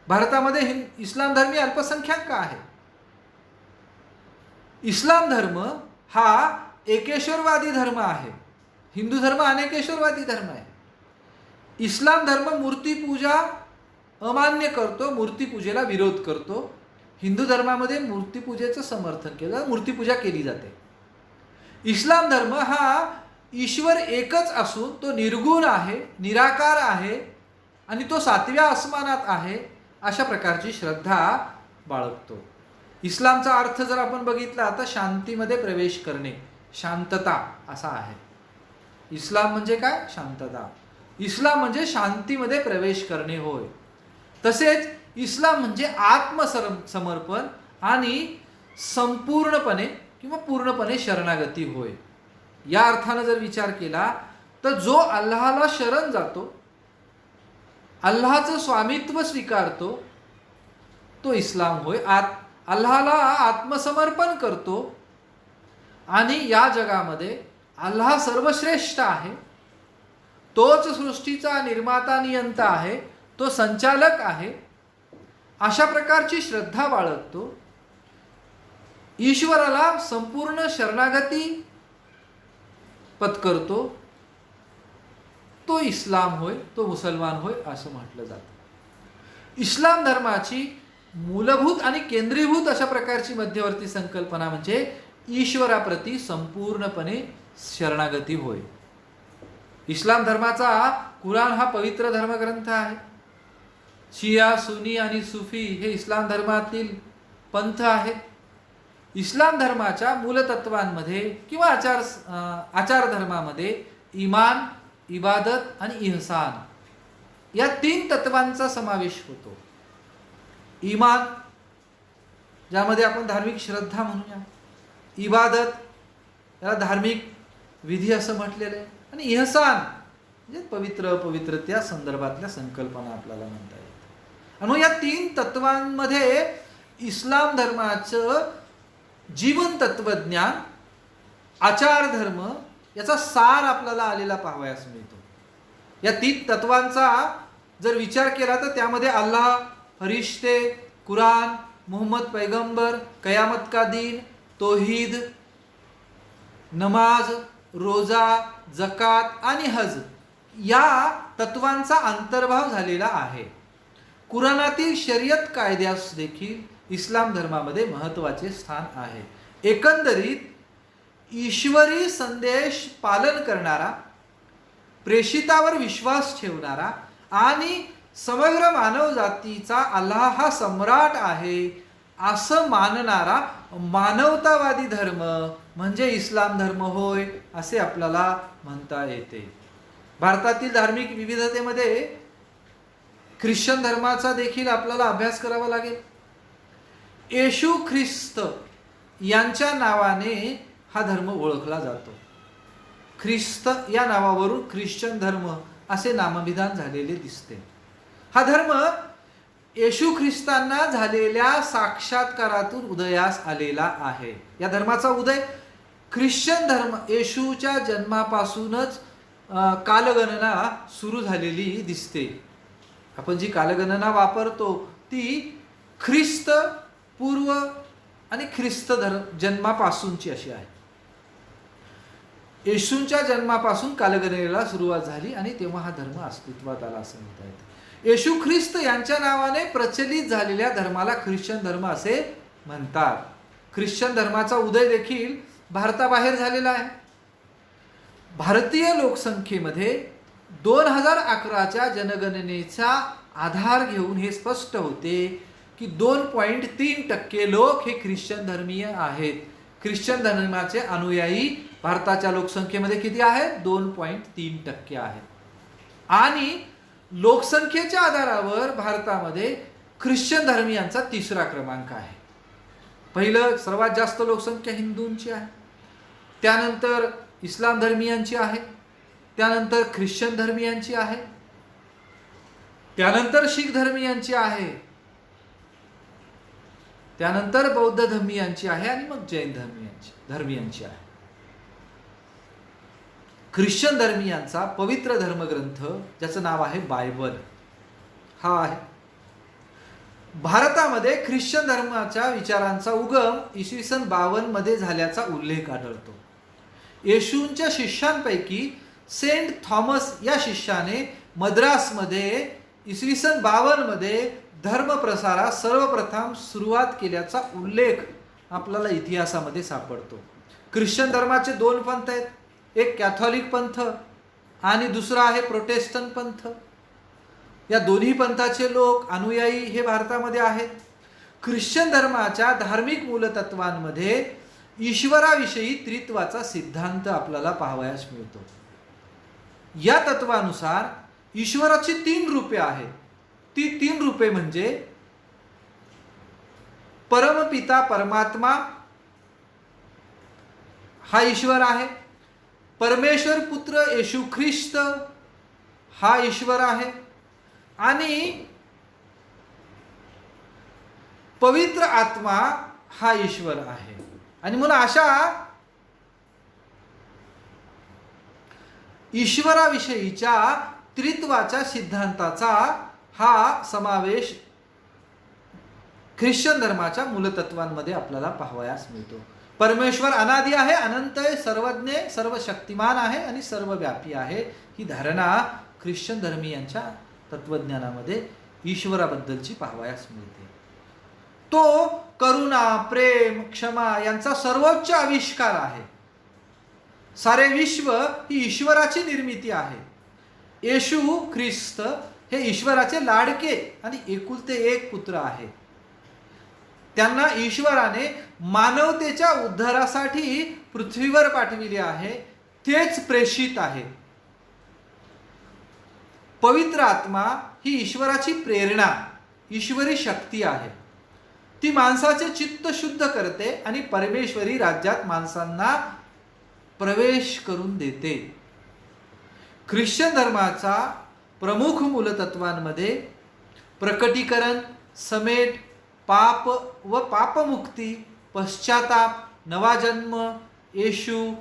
भारतामध्ये इस्लाम धर्मीय अल्पसंख्याक आहे. इस्लाम धर्म हा एकेश्वरवादी धर्म आहे. हिंदू धर्म अनेकेश्वरवादी धर्म आहे. इस्लाम धर्म मूर्तीपूजा अमान्य करतो, मूर्तीपूजेला विरोध करतो. हिंदू धर्मामध्ये मूर्तीपूजेचं समर्थन केलं, मूर्तीपूजा केली जाते. इस्लाम धर्म हा ईश्वर एकच असून तो निर्गुण आहे, निराकार आहे आणि तो 7व्या आसमानात आहे अशा प्रकारची श्रद्धा बाळगतो. इस्लामचा अर्थ जर आपण बघितला तर शांतीमध्ये प्रवेश करणे, शांतता असा आहे. इस्लाम म्हणजे काय? शांतता. इस्लाम म्हणजे शांतीमध्ये प्रवेश करणे होय. तसेच इस्लाम म्हणजे आत्मसमर्पण आणि संपूर्णपणे किंवा पूर्णपणे शरणागती होय. या अर्थानं जर विचार केला तर जो अल्लाहला शरण जातो, अल्लाहचं स्वामित्व स्वीकारतो तो इस्लाम होय. अल्लाहला आत्मसमर्पण करतो आणि या जगामध्ये अल्लाह सर्वश्रेष्ठ आहे, तोच सृष्टीचा निर्माता नियंता आहे, तो संचालक आहे अशा प्रकारची श्रद्धा बाळगतो. ईश्वराला संपूर्ण शरणागती पत्करतो तो इस्लाम होय, तो मुसलमान होय असं म्हटलं जातं. इस्लाम धर्माची मूलभूत आणि केंद्रीभूत अशा प्रकारची मध्यवर्ती संकल्पना म्हणजे ईश्वराप्रती संपूर्णपणे शरणागती होय. इस्लाम धर्माचा कुराण हा पवित्र धर्मग्रंथ आहे. शिया, सुन्नी आणि सुफी हे इस्लाम धर्मातील पंथ आहेत. इस्लाम धर्माच्या मूलतत्वांमध्ये किंवा आचार धर्मामध्ये इमान, इबादत आणि इहसान या 3 तत्वांचा समावेश होतो. इमान ज्यामध्ये आपण धार्मिक श्रद्धा म्हणूया, इबादत याला धार्मिक विधी असं म्हटलेलं आहे आणि इहसान म्हणजे पवित्र पवित्रत्या संदर्भातल्या संकल्पना आपल्याला म्हणता येतात. आणि या 3 तत्वांमध्ये इस्लाम धर्माचं जीवन तत्वज्ञान, आचार धर्म याचा सार आपल्याला आलेला पाहावयास मिळतो. या 3 तत्वांचा जर विचार केला तर त्यामध्ये अल्लाह, फरिश्ते, कुराण, मोहम्मद पैगंबर, कयामत का दिन, तौहीद, नमाज, रोजा, जकात आणि हज या तत्वांचा अंतर्भाव झालेला आहे. कुराणातील शरीयत कायद्यास देखील इस्लाम धर्मामध्ये महत्त्वाचे स्थान आहे. एकंदरीत ईश्वरी संदेश पालन करणारा, प्रेषितावर विश्वास ठेवणारा आणि समग्र मानव जातीचा अल्लाह हा सम्राट आहे असं मानणारा मानवतावादी धर्म म्हणजे इस्लाम धर्म होय असे आपल्याला म्हणता येते. भारतातील धार्मिक विविधतेमध्ये ख्रिश्चन धर्माचा देखील आपल्याला अभ्यास करावा लागेल. येशू ख्रिस्त यांच्या नावाने हा धर्म ओळखला जातो. ख्रिस्त या नावावरून ख्रिश्चन धर्म असे नामविधान झालेले दिसते. हा धर्म येशू ख्रिस्तांना झालेल्या साक्षात्कारातून उदयास आलेला आहे. या धर्माचा उदय ख्रिश्चन धर्म येशूच्या जन्मापासूनच कालगणना सुरू झालेली दिसते. आपण जी कालगणना वापरतो ती ख्रिस्त पूर्व आणि ख्रिस्त जन्मापासूनची अशी आहे. येशूंच्या जन्मापासून कालगणनेला सुरुवात झाली आणि तेव्हा हा धर्म अस्तित्वात आला असं म्हणता येतं. येशू ख्रिस्त यांच्या नावाने प्रचलित झालेल्या धर्माला ख्रिश्चन धर्म असे म्हणतात. ख्रिश्चन धर्माचा उदय देखील भारताबाहेर झालेला आहे. भारतीय लोकसंख्येमध्ये 2011च्या जनगणनेचा आधार घेऊन हे स्पष्ट होते की 2.3% लोक हे ख्रिश्चन धर्मीय आहेत. ख्रिश्चन धर्माचे अनुयायी भारताच्या लोकसंख्येमध्ये किती आहेत? 2.3% आहेत. आणि लोकसंख्येच्या आधारावर भारतामध्ये ख्रिश्चन धर्मियांचा 3रा क्रमांक आहे. पहिलं सर्वात जास्त लोकसंख्या हिंदूंची आहे, त्यानंतर इस्लाम धर्मियांची आहे, त्यानंतर ख्रिश्चन धर्मियांची आहे त्यानंतर शीख धर्मीयांची आहे, त्यानंतर बौद्ध धर्मीयांची आहे आणि मग जैन धर्मीयांची आहे. ख्रिश्चन धर्मीयांचा पवित्र धर्मग्रंथ ज्याचं नाव आहे बायबल हा आहे. भारतामध्ये ख्रिश्चन धर्माच्या विचारांचा उगम इसवी सन 52 मध्ये झाल्याचा उल्लेख आढळतो. येशूंच्या शिष्यांपैकी सेंट थॉमस या शिष्याने मद्रासमध्ये इसवी सन 52 मध्ये धर्मप्रसारास सर्वप्रथम सुरुवात केल्याचा उल्लेख आपल्याला इतिहासामध्ये सापडतो. ख्रिश्चन धर्माचे 2 पंथ आहेत, एक कॅथॉलिक पंथ आणि दुसरा आहे प्रोटेस्टंट पंथ. या दोन्ही पंथाचे लोक अनुयायी हे भारतामध्ये आहेत. ख्रिश्चन धर्माच्या धार्मिक मूलतत्वांमध्ये ईश्वराविषयी त्रित्वाचा सिद्धांत आपल्याला पाहावयास मिळतो. या तत्वानुसार ईश्वराची 3 रूपे आहेत. ती 3 रूपे म्हणजे परमपिता परमात्मा हा ईश्वर आहे, परमेश्वर पुत्र येशू ख्रिस्त हा ईश्वर आहे आणि पवित्र आत्मा हा ईश्वर आहे. आणि म्हणून अशा ईश्वराविषयीच्या त्रित्वाच्या सिद्धांताचा हा समावेश ख्रिश्चन धर्माच्या मूलतत्वांमध्ये आपल्याला पाहावयास मिळतो. परमेश्वर अनादी आहे, अनंत आहे, सर्वज्ञ, सर्वशक्तिमान आहे आणि सर्वव्यापी आहे. ही धारणा ख्रिश्चन धर्मीयांच्या तत्वज्ञानामध्ये ईश्वराबद्दलची पाहावयास मिळते. तो करुणा, प्रेम, क्षमा यांचा सर्वोच्च आविष्कार आहे. सारे विश्व ही ईश्वराची निर्मिती आहे. येशू ख्रिस्त हे ईश्वराचे लाडके आणि एकुलते एक पुत्र आहे. त्यांना ईश्वराने मानवतेच्या उद्धारासाठी पृथ्वीवर पाठविले आहे. तेच प्रेषित आहे. पवित्र आत्मा ही ईश्वराची प्रेरणा, ईश्वरी शक्ती आहे. ती माणसाचे चित्त शुद्ध करते आणि परमेश्वरी राज्यात माणसांना प्रवेश करून देते. ख्रिश्चन धर्माचा प्रमुख मूलतत्वांमध्ये प्रकटीकरण, समेट, पाप व पापमुक्ती, पश्चाताप, नवा जन्म, येशू,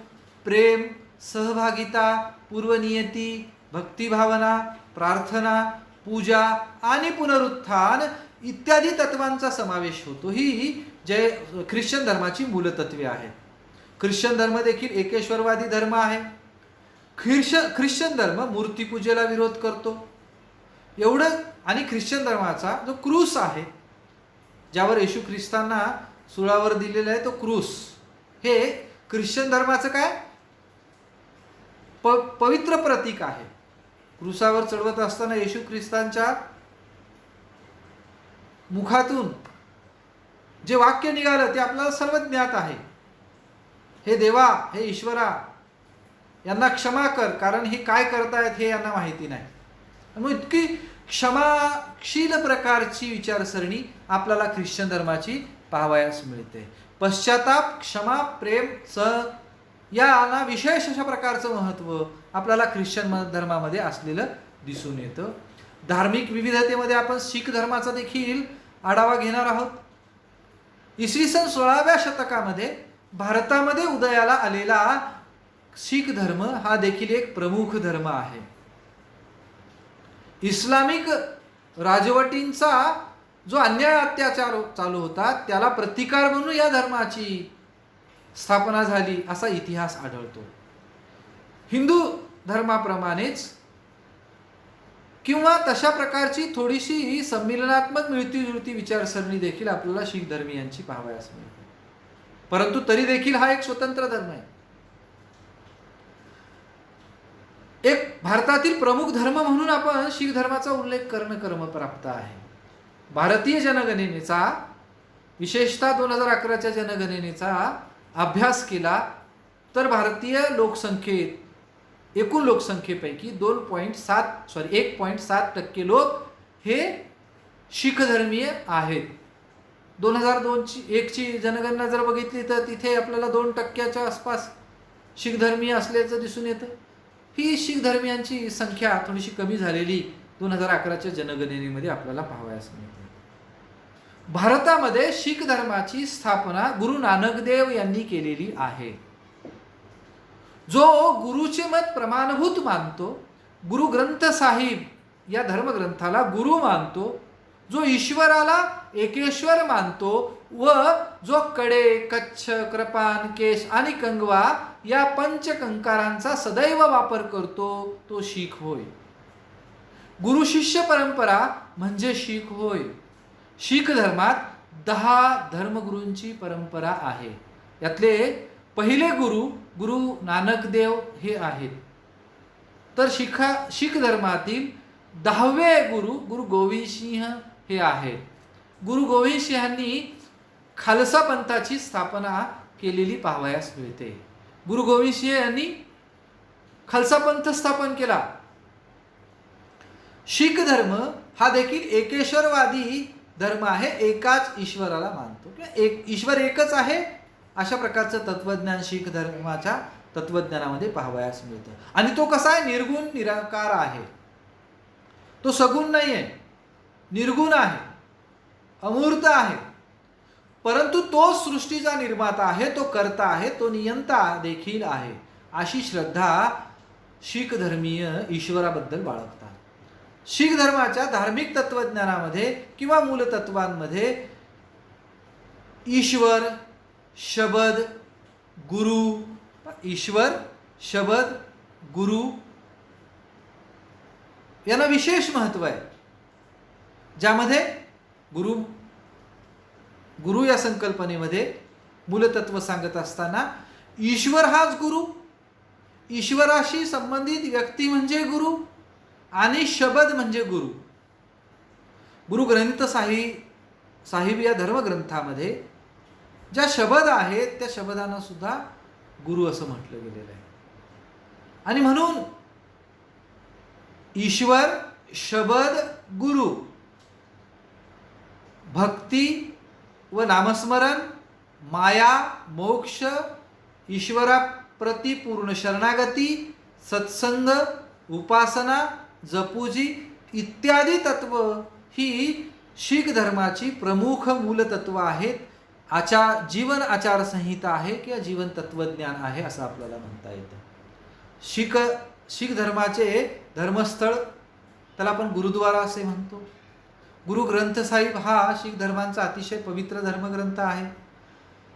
प्रेम, सहभागिता, पूर्वनियती, भक्तिभावना, प्रार्थना, पूजा आणि पुनरुत्थान इत्यादी तत्वांचा समावेश होतो. ही ख्रिश्चन धर्माची मूलतत्वे आहेत. ख्रिश्चन धर्म देखील एकेश्वरवादी धर्म आहे. ख्रिश्चन धर्म मूर्तीपूजेला विरोध करतो. एवढं. आणि ख्रिश्चन धर्माचा जो क्रूस आहे, ज्यावर येशू ख्रिस्तांना सुळावर दिलेला आहे, तो क्रूस हे ख्रिश्चन धर्माचं काय पवित्र प्रतीक आहे. क्रूसावर चढवत असताना येशू ख्रिस्तांच्या मुखातून जे वाक्य निघालं ते आपल्याला सर्व ज्ञात आहे. हे देवा, हे ईश्वरा, यांना क्षमा कर, कारण हे काय करतायत हे यांना माहिती नाही. मग इतकी क्षमाशील प्रकारची विचारसरणी आपल्याला ख्रिश्चन धर्माची पाहावयास मिळते. पश्चाताप, क्षमा, प्रेम, यांना विशेष अशा प्रकारचं महत्त्व आपल्याला ख्रिश्चन धर्मामध्ये असलेलं दिसून येतं. धार्मिक विविधतेमध्ये आपण शीख धर्माचा देखील आढावा घेणार आहोत. इसवी सन 16व्या शतकामध्ये भारतामध्ये उदयाला आलेला शीख धर्म हा देखील एक प्रमुख धर्म आहे. इस्लामिक राजवटींचा जो अन्याय अत्याचार चालू होता त्याला प्रतिकार म्हणून या धर्माची स्थापना झाली असा इतिहास आढळतो. हिंदू धर्माप्रमाणेच किंवा तशा प्रकारची थोडीशी संमिलनात्मक मिळतीजुळती विचारसरणी देखील आपल्याला शीख धर्मीयांची पाहावयास मिळते. परंतु तरी देखील हा एक स्वतंत्र धर्म आहे. एक भारतातील प्रमुख धर्म म्हणून आपण शीख धर्माचा उल्लेख करणं क्रमप्राप्त आहे. भारतीय जनगणनेचा, विशेषतः 2011च्या जनगणनेचा अभ्यास केला तर भारतीय लोकसंख्येत एकूण लोकसंख्येपैकी 1.7% लोक हे शीख धर्मीय आहेत. 2001ची जनगणना जर बघितली तर तिथे आपल्याला 2% आसपास शीख धर्मीय असल्याचं दिसून येतं. ही शीख धर्मियांची संख्या थोडीशी कमी झालेली 2011च्या जनगणनेमध्ये आपल्याला पाहावयास मिळते. भारतामध्ये शीख धर्माची स्थापना गुरु नानक देव यांनी केलेली आहे. जो गुरुचे मत प्रमाणभूत मानतो, गुरु ग्रंथ साहिब या धर्मग्रंथाला गुरु मानतो, जो ईश्वराला एकेश्वर मानतो व जो कडे, कच्छ, कृपान, केश आणि कंगवा या पंचकंकारांचा सदैव वापर करतो तो शीख होय. गुरु शिष्य परंपरा म्हणजे शीख होय. शीख धर्मात 10 धर्मगुरूंची परंपरा आहे. यातले पहिले गुरु नानक देव हे आहेत. तर शीख धर्मातील 10वे गुरु गोविंद सिंह हे आहेत. गुरु गोविंद सिंहांनी खालसा पंथाची स्थापना केलेली पाहावयास मिळते. गुरु गोविंद सिंह यांनी खालसा पंथ स्थापन केला. शीख धर्म हा देखील एकेश्वरवादी धर्म आहे. एकाच ईश्वराला मानतो किंवा ईश्वर एकच आहे अशा प्रकारचं तत्वज्ञान शीख धर्माच्या तत्वज्ञानामध्ये पाहावयास मिळतं. आणि तो कसा आहे? निर्गुण निराकार आहे. तो सगुण नाही आहे, निर्गुण आहे, अमूर्त आहे. परंतु तो सृष्टीचा निर्माता आहे, तो कर्ता आहे, तो नियंता देखील आहे. अशी श्रद्धा शीख धर्मीय ईश्वराबद्दल बाळगतात. शीख धर्माच्या धार्मिक तत्वज्ञानामध्ये किंवा मूलतत्वांमध्ये ईश्वर, शबद, गुरु, ईश्वर, शबद, गुरु यांना विशेष महत्व आहे. ज्यामध्ये गुरु या संकल्पनेमध्ये मूलतत्व सांगत असताना ईश्वर हाच गुरु, ईश्वराशी संबंधित व्यक्ती म्हणजे गुरु आणि शबद म्हणजे गुरु. गुरु ग्रंथ साहिब या धर्मग्रंथामध्ये ज्या शबद आहेत त्या शबदांना सुद्धा गुरु असं म्हटलं गेलेलं आहे. आणि म्हणून ईश्वर, शबद, गुरु, भक्ती व नामस्मरण, माया, मोक्ष, ईश्वराप्रती पूर्ण शरणागती, सत्संग, उपासना, जपूजी इत्यादी तत्व ही शीख धर्माची प्रमुख मूलतत्व आहेत. जीवन आचारसंहिता आहे किंवा जीवन तत्वज्ञान आहे असं आपल्याला म्हणता येतं. शीख धर्माचे धर्मस्थळ त्याला आपण गुरुद्वारा असे म्हणतो. गुरु ग्रंथ साहिब हा शीख धर्मांचा अतिशय पवित्र धर्मग्रंथ आहे.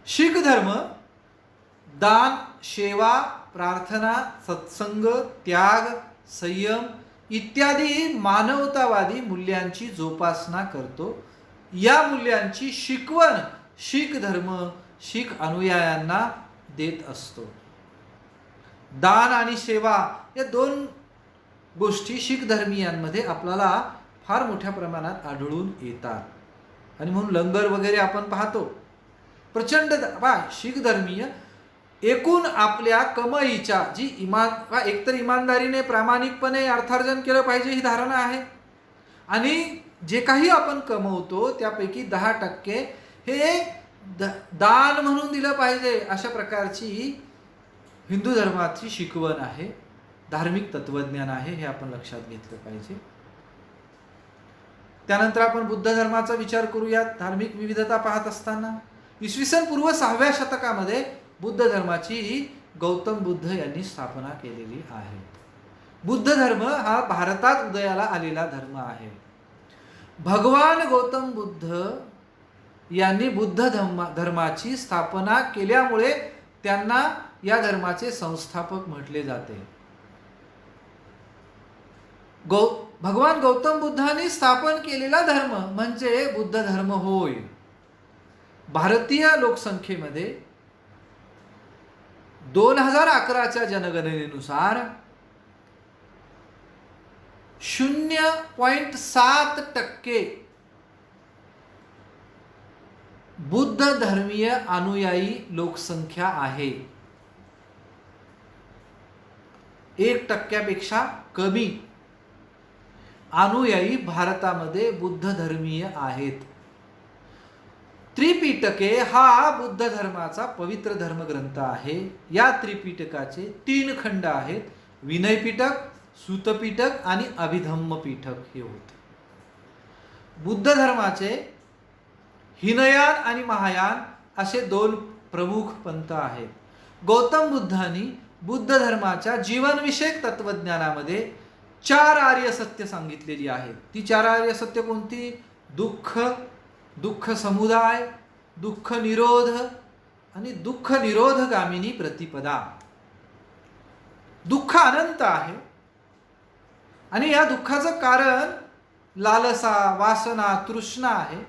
शीख धर्म दान, सेवा, प्रार्थना, सत्संग, त्याग, संयम इत्यादी मानवतावादी मूल्यांची जोपासना करतो. या मूल्यांची शिकवण शीख धर्म शीख अनुयायांना देत असतो. दान आणि सेवा या 2 गोष्टी शीख धर्मीयांमध्ये आपल्याला फार मोठ्या प्रमाणात आढळून येतात. आणि म्हणून लंगर वगैरे आपण पाहतो. प्रचंड शीख धर्मीय एकूण आपल्या कमाईच्या जी एकतर इमानदारीने प्रामाणिकपणे अर्थार्जन केलं पाहिजे ही धारणा आहे. आणि जे काही आपण कमवतो त्यापैकी 10% हे दान म्हणून दिलं पाहिजे अशा प्रकारची हिंदू धर्माची शिकवण आहे. धार्मिक तत्वज्ञान आहे हे आपण लक्षात घेतलं पाहिजे. त्यानंतर आपण बुद्ध धर्माचा विचार करूयात. धार्मिक विविधता पाहत असताना इसवी सन पूर्व 6व्या शतकामध्ये बुद्ध धर्माची गौतम बुद्ध यांनी स्थापना केलेली आहे. बुद्ध धर्म हा भारतात उदयाला आलेला धर्म आहे. भगवान गौतम बुद्ध यांनी बुद्ध धर्माची स्थापना केल्यामुळे त्यांना या धर्माचे संस्थापक म्हटले जाते. भगवान गौतम बुद्धांनी स्थापन केलेला धर्म म्हणजे बुद्ध धर्म होय. भारतीय लोकसंख्येमध्ये 2011च्या जनगणनेनुसार 0.7% बुद्ध धर्मीय अनुयायी लोकसंख्या आहे. 1% कमी अनुयायी भारतामध्ये बुद्ध धर्मीय आहेत. त्रिपिटके हा बुद्ध धर्माचा पवित्र धर्मग्रंथ आहे. या त्रिपिटकाचे 3 खंड आहेत. विनय पिटक, सूतपीठक आणि अभिधम्म पीठक हे होते. बुद्ध धर्माचे हिनयान आणि महायान असे दोन प्रमुख पंथ आहेत. गौतम बुद्धांनी बुद्ध धर्माच्या जीवनविषयक तत्वज्ञानामध्ये 4 आर्य सत्य सांगितलेली आहेत. ती 4 आर्य सत्य कोणती? दुःख, दुःख समुदाय, दुःख निरोध आणि दुःख निरोधगामिनी प्रतिपदा. दुःख अनंत आहे आणि या दुःखाचं कारण लालसा, वासना, तृष्णा आहे.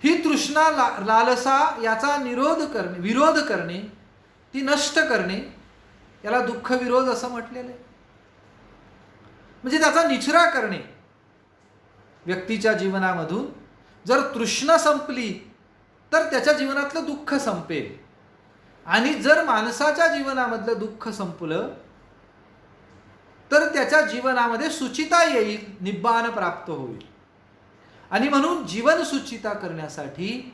ही तृष्णा, लालसा याचा विरोध करणे, ती नष्ट करणे, याला दुःख विरोध असं म्हटलेलं आहे. म्हणजे त्याचा निचरा करणे. व्यक्तीच्या जीवनामधून जर तृष्णा संपली तर त्याच्या जीवनातलं दुःख संपेल, आणि जर माणसाच्या जीवनामधलं दुःख संपलं तर त्याच्या जीवनामध्ये सुचिता येईल, निब्बाण प्राप्त होईल. आणि म्हणून जीवन सुचिता करण्यासाठी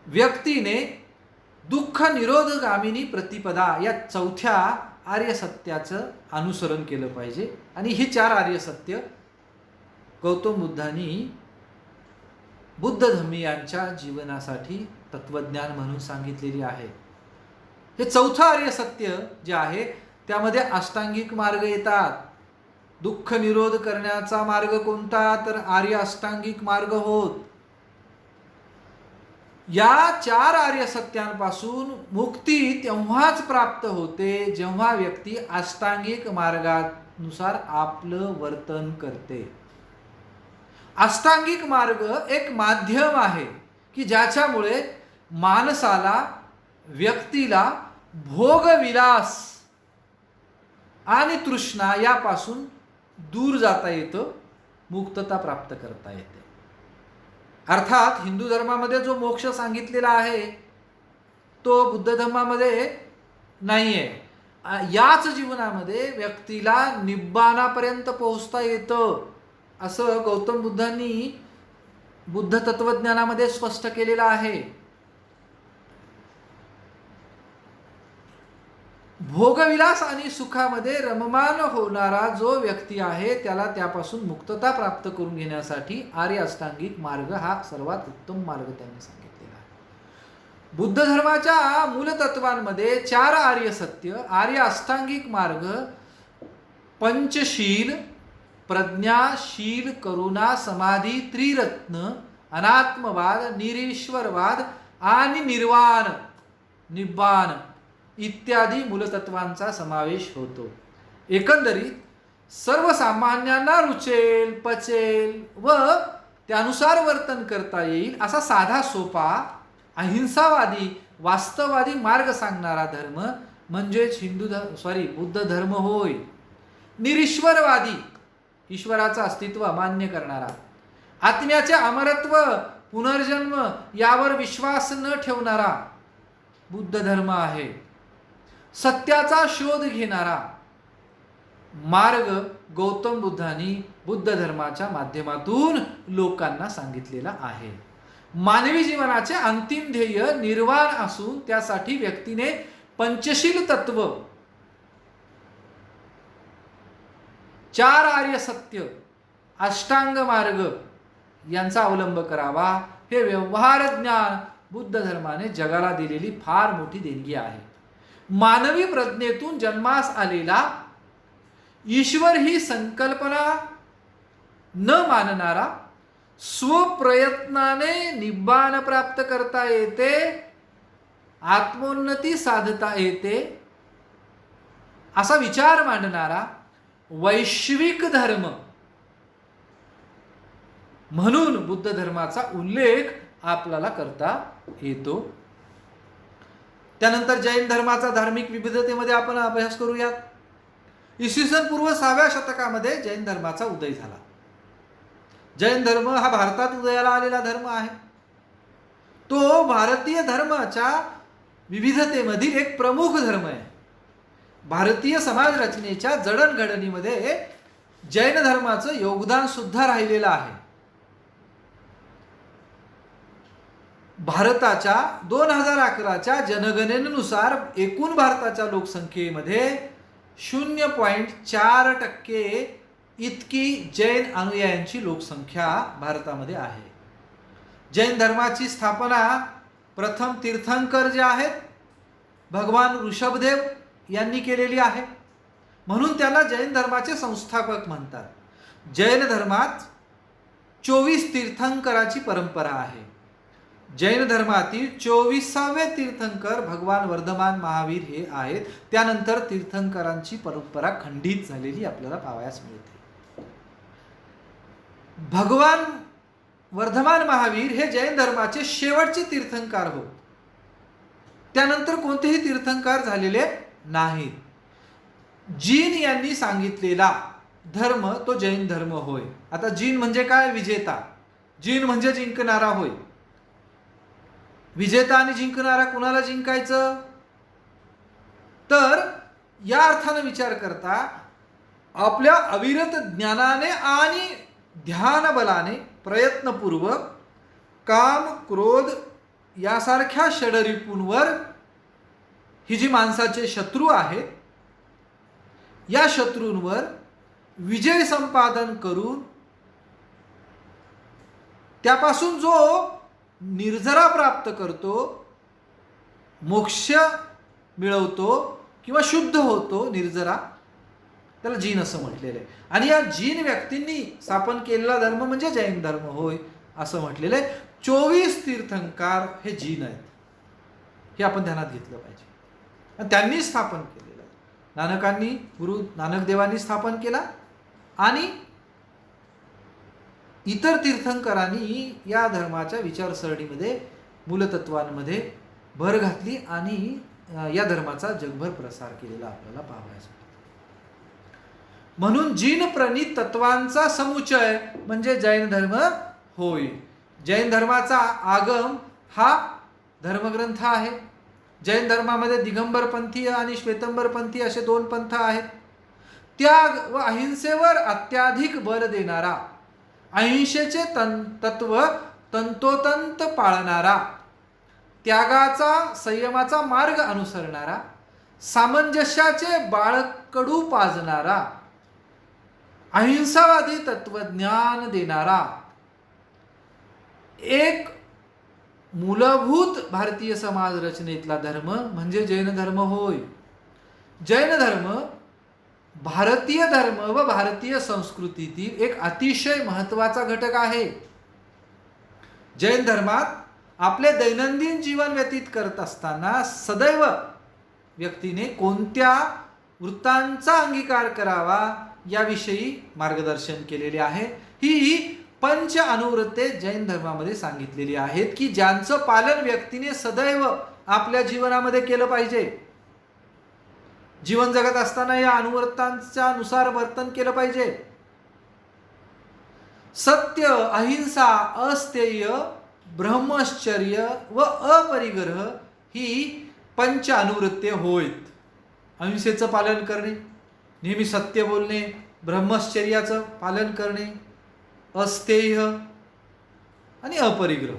व्यक्तीने दुःख निरोधगामिनी प्रतिपदा या 4थ्या आर्य सत्याचं अनुसरण केलं पाहिजे. आणि ही 4 आर्य सत्य गौतम बुद्धांनी बुद्ध धम्मीयांच्या जीवनासाठी तत्वज्ञान म्हणून सांगितलेली आहे. हे 4थं आर्य सत्य जे आहे त्यामध्ये अष्टांगिक मार्ग येतात. दुःख निरोध करण्याचा मार्ग कोणता? तर आर्य अष्टांगिक मार्ग होत. या 4 आर्य सत्यांपासून मुक्ती तेव्हाच प्राप्त होते जेव्हा व्यक्ती अष्टांगिक मार्गानुसार आपलं वर्तन करते. अष्टांगिक मार्ग एक माध्यम आहे की ज्याच्यामुळे माणसाला, व्यक्तीला भोगविलास आणि तृष्णा यापासून दूर जाता येतं, मुक्तता प्राप्त करता येते. अर्थात हिंदू धर्मामध्ये जो मोक्ष सांगितलेला आहे तो बुद्ध धर्मामध्ये नाही आहे. याच जीवनामध्ये व्यक्तीला निब्बाणापर्यंत पोहोचता येतं असं गौतम बुद्धांनी बुद्ध तत्वज्ञानामध्ये स्पष्ट केलेलं आहे. भोगविलास आणि सुखामध्ये रममान होणारा जो व्यक्ती आहे त्याला त्यापासून मुक्तता प्राप्त करून घेण्यासाठी आर्य अष्टांगिक मार्ग हा सर्वात उत्तम मार्ग त्यांनी सांगितलेला आहे. बुद्ध धर्माच्या मूलतत्वांमध्ये 4 आर्य सत्य, आर्य अष्टांगिक मार्ग, पंचशील, प्रज्ञाशील, करुणा, समाधी, त्रिरत्न, अनात्मवाद, निरीश्वरवाद आणि निर्वाण, निब्बाण इत्यादी मूलतत्वांचा समावेश होतो. एकंदरीत सर्वसामान्यांना रुचेल, पचेल व त्यानुसार वर्तन करता येईल असा साधा सोपा, अहिंसावादी, वास्तववादी मार्ग सांगणारा धर्म म्हणजेच बुद्ध धर्म होय. निरीश्वरवादी, ईश्वराचं अस्तित्व मान्य करणारा, आत्म्याचे अमरत्व, पुनर्जन्म यावर विश्वास न ठेवणारा बुद्ध धर्म आहे. सत्याचा शोध घेणारा मार्ग गौतम बुद्धांनी बुद्ध धर्माच्या माध्यमातून लोकांना सांगितलेला आहे. मानवी जीवनाचे अंतिम ध्येय निर्वाण असून त्यासाठी व्यक्तीने पंचशील तत्व, 4 आर्य सत्य, अष्टांग मार्ग यांचा अवलंब करावा. हे व्यवहार ज्ञान बुद्ध धर्माने जगाला दिलेली फार मोठी देणगी आहे. मानवी प्रज्ञेतून जन्मास आलेला ईश्वर ही संकल्पना न मानणारा, स्वप्रयत्नाने निब्बाण प्राप्त करता येते, आत्मोन्नती साधता येते असा विचार मांडणारा वैश्विक धर्म म्हणून बुद्ध धर्माचा उल्लेख आपल्याला करता येतो. त्यानंतर जैन धर्माचा धार्मिक विविधतेमध्ये आपण अभ्यास करूयात. इसवी सन पूर्व 6व्या शतकामध्ये जैन धर्माचा उदय झाला. जैन धर्म हा भारतात उदयाला आलेला धर्म आहे. तो भारतीय धर्माच्या विविधतेमधील एक प्रमुख धर्म आहे. भारतीय समाज रचनेच्या जडणघडणीमध्ये जैन धर्माचं योगदान सुद्धा राहिलेलं आहे. भारताच्या 2011च्या जनगणनेनुसार एकूण भारताच्या लोकसंख्येमध्ये 0.4% इतकी जैन अनुयायांची लोकसंख्या भारतामध्ये आहे. जैन धर्माची स्थापना प्रथम तीर्थंकर जे आहेत भगवान ऋषभदेव यांनी केलेली आहे, म्हणून त्यांना जैन धर्माचे संस्थापक म्हणतात. जैन धर्मात 24 तीर्थंकराची परंपरा आहे. जैन धर्मातील 24वे तीर्थंकर भगवान वर्धमान महावीर हे आहेत. त्यानंतर तीर्थंकरांची परंपरा खंडित झालेली आपल्याला पाहावयास मिळते. भगवान वर्धमान महावीर हे जैन धर्माचे शेवटचे तीर्थंकर होत. त्यानंतर कोणतेही तीर्थंकर झालेले नाहीत. जीन यांनी सांगितलेला धर्म तो जैन धर्म होय. आता जीन म्हणजे काय? विजेता. जीन म्हणजे जिंकणारा होय. विजेता आणि जिंकणारा कुणाला जिंकायचं? तर या अर्थाने विचार करता आपल्या अविरत ज्ञानाने आणि ध्यान बलाने प्रयत्नपूर्वक काम क्रोध यासारख्या षडरिपूंवर ही जी माणसाचे शत्रू आहेत या शत्रूंवर विजय संपादन करून त्यापासून जो निर्जरा प्राप्त करतो, मोक्ष मिळवतो किंवा शुद्ध होतो निर्जरा, त्याला जीन असं म्हटलेलं आहे. आणि या जीन व्यक्तींनी स्थापन केलेला धर्म म्हणजे जैन धर्म होय असं म्हटलेलं आहे. 24 तीर्थंकर हे जीन आहेत, हे आपण ध्यानात घेतलं पाहिजे. आणि त्यांनी स्थापन केलेलं आहे. नानकांनी, गुरु नानक देवांनी स्थापन केला आणि इतर तीर्थंकरांनी या धर्माच्या विचारसरणीमध्ये मूलतत्वांमध्ये भर घातली आणि या धर्माचा जगभर प्रसार केलेला आपल्याला पाहावयास मिळतो. म्हणून जीन प्रणीत तत्वांचा समुच्चय म्हणजे जैन धर्म होय. जैन धर्माचा आगम हा धर्मग्रंथ आहे. जैन धर्मामध्ये दिगंबर पंथीय आणि श्वेतंबर पंथीय असे 2 पंथ आहेत. त्याग व अहिंसेवर अत्याधिक बल देणारा, अहिंसेचे तत्व तंतोतंत पाळणारा, त्यागाचा संयमाचा मार्ग अनुसरणारा, सामंजस्याचे बाळकडू पाजणारा, अहिंसावादी तत्वज्ञान देणारा एक मूलभूत भारतीय समाज रचनेतला धर्म म्हणजे जैन धर्म होय. जैन धर्म भारतीय धर्म व भारतीय संस्कृतीतील एक अतिशय महत्त्वाचा घटक आहे. जैन धर्मात आपले दैनंदिन जीवन व्यतीत करत असताना सदैव व्यक्तीने कोणत्या वृत्तांचा अंगीकार करावा याविषयी मार्गदर्शन केलेले आहे. ही पंच अनुवृत्ते जैन धर्मामध्ये सांगितलेली आहेत की ज्यांचं पालन व्यक्तीने सदैव आपल्या जीवनामध्ये केलं पाहिजे. जीवन जगत असताना या अनुवृत्तांच्या नुसार वर्तन केलं पाहिजे. सत्य, अहिंसा, अस्तेय, ब्रह्मचर्य व अपरिग्रह ही पंच अनुवृत्ते होत. अहिंसेचं पालन करणे, नेहमी सत्य बोलणे, ब्रह्मचर्याचं पालन करणे, अस्तेय आणि अपरिग्रह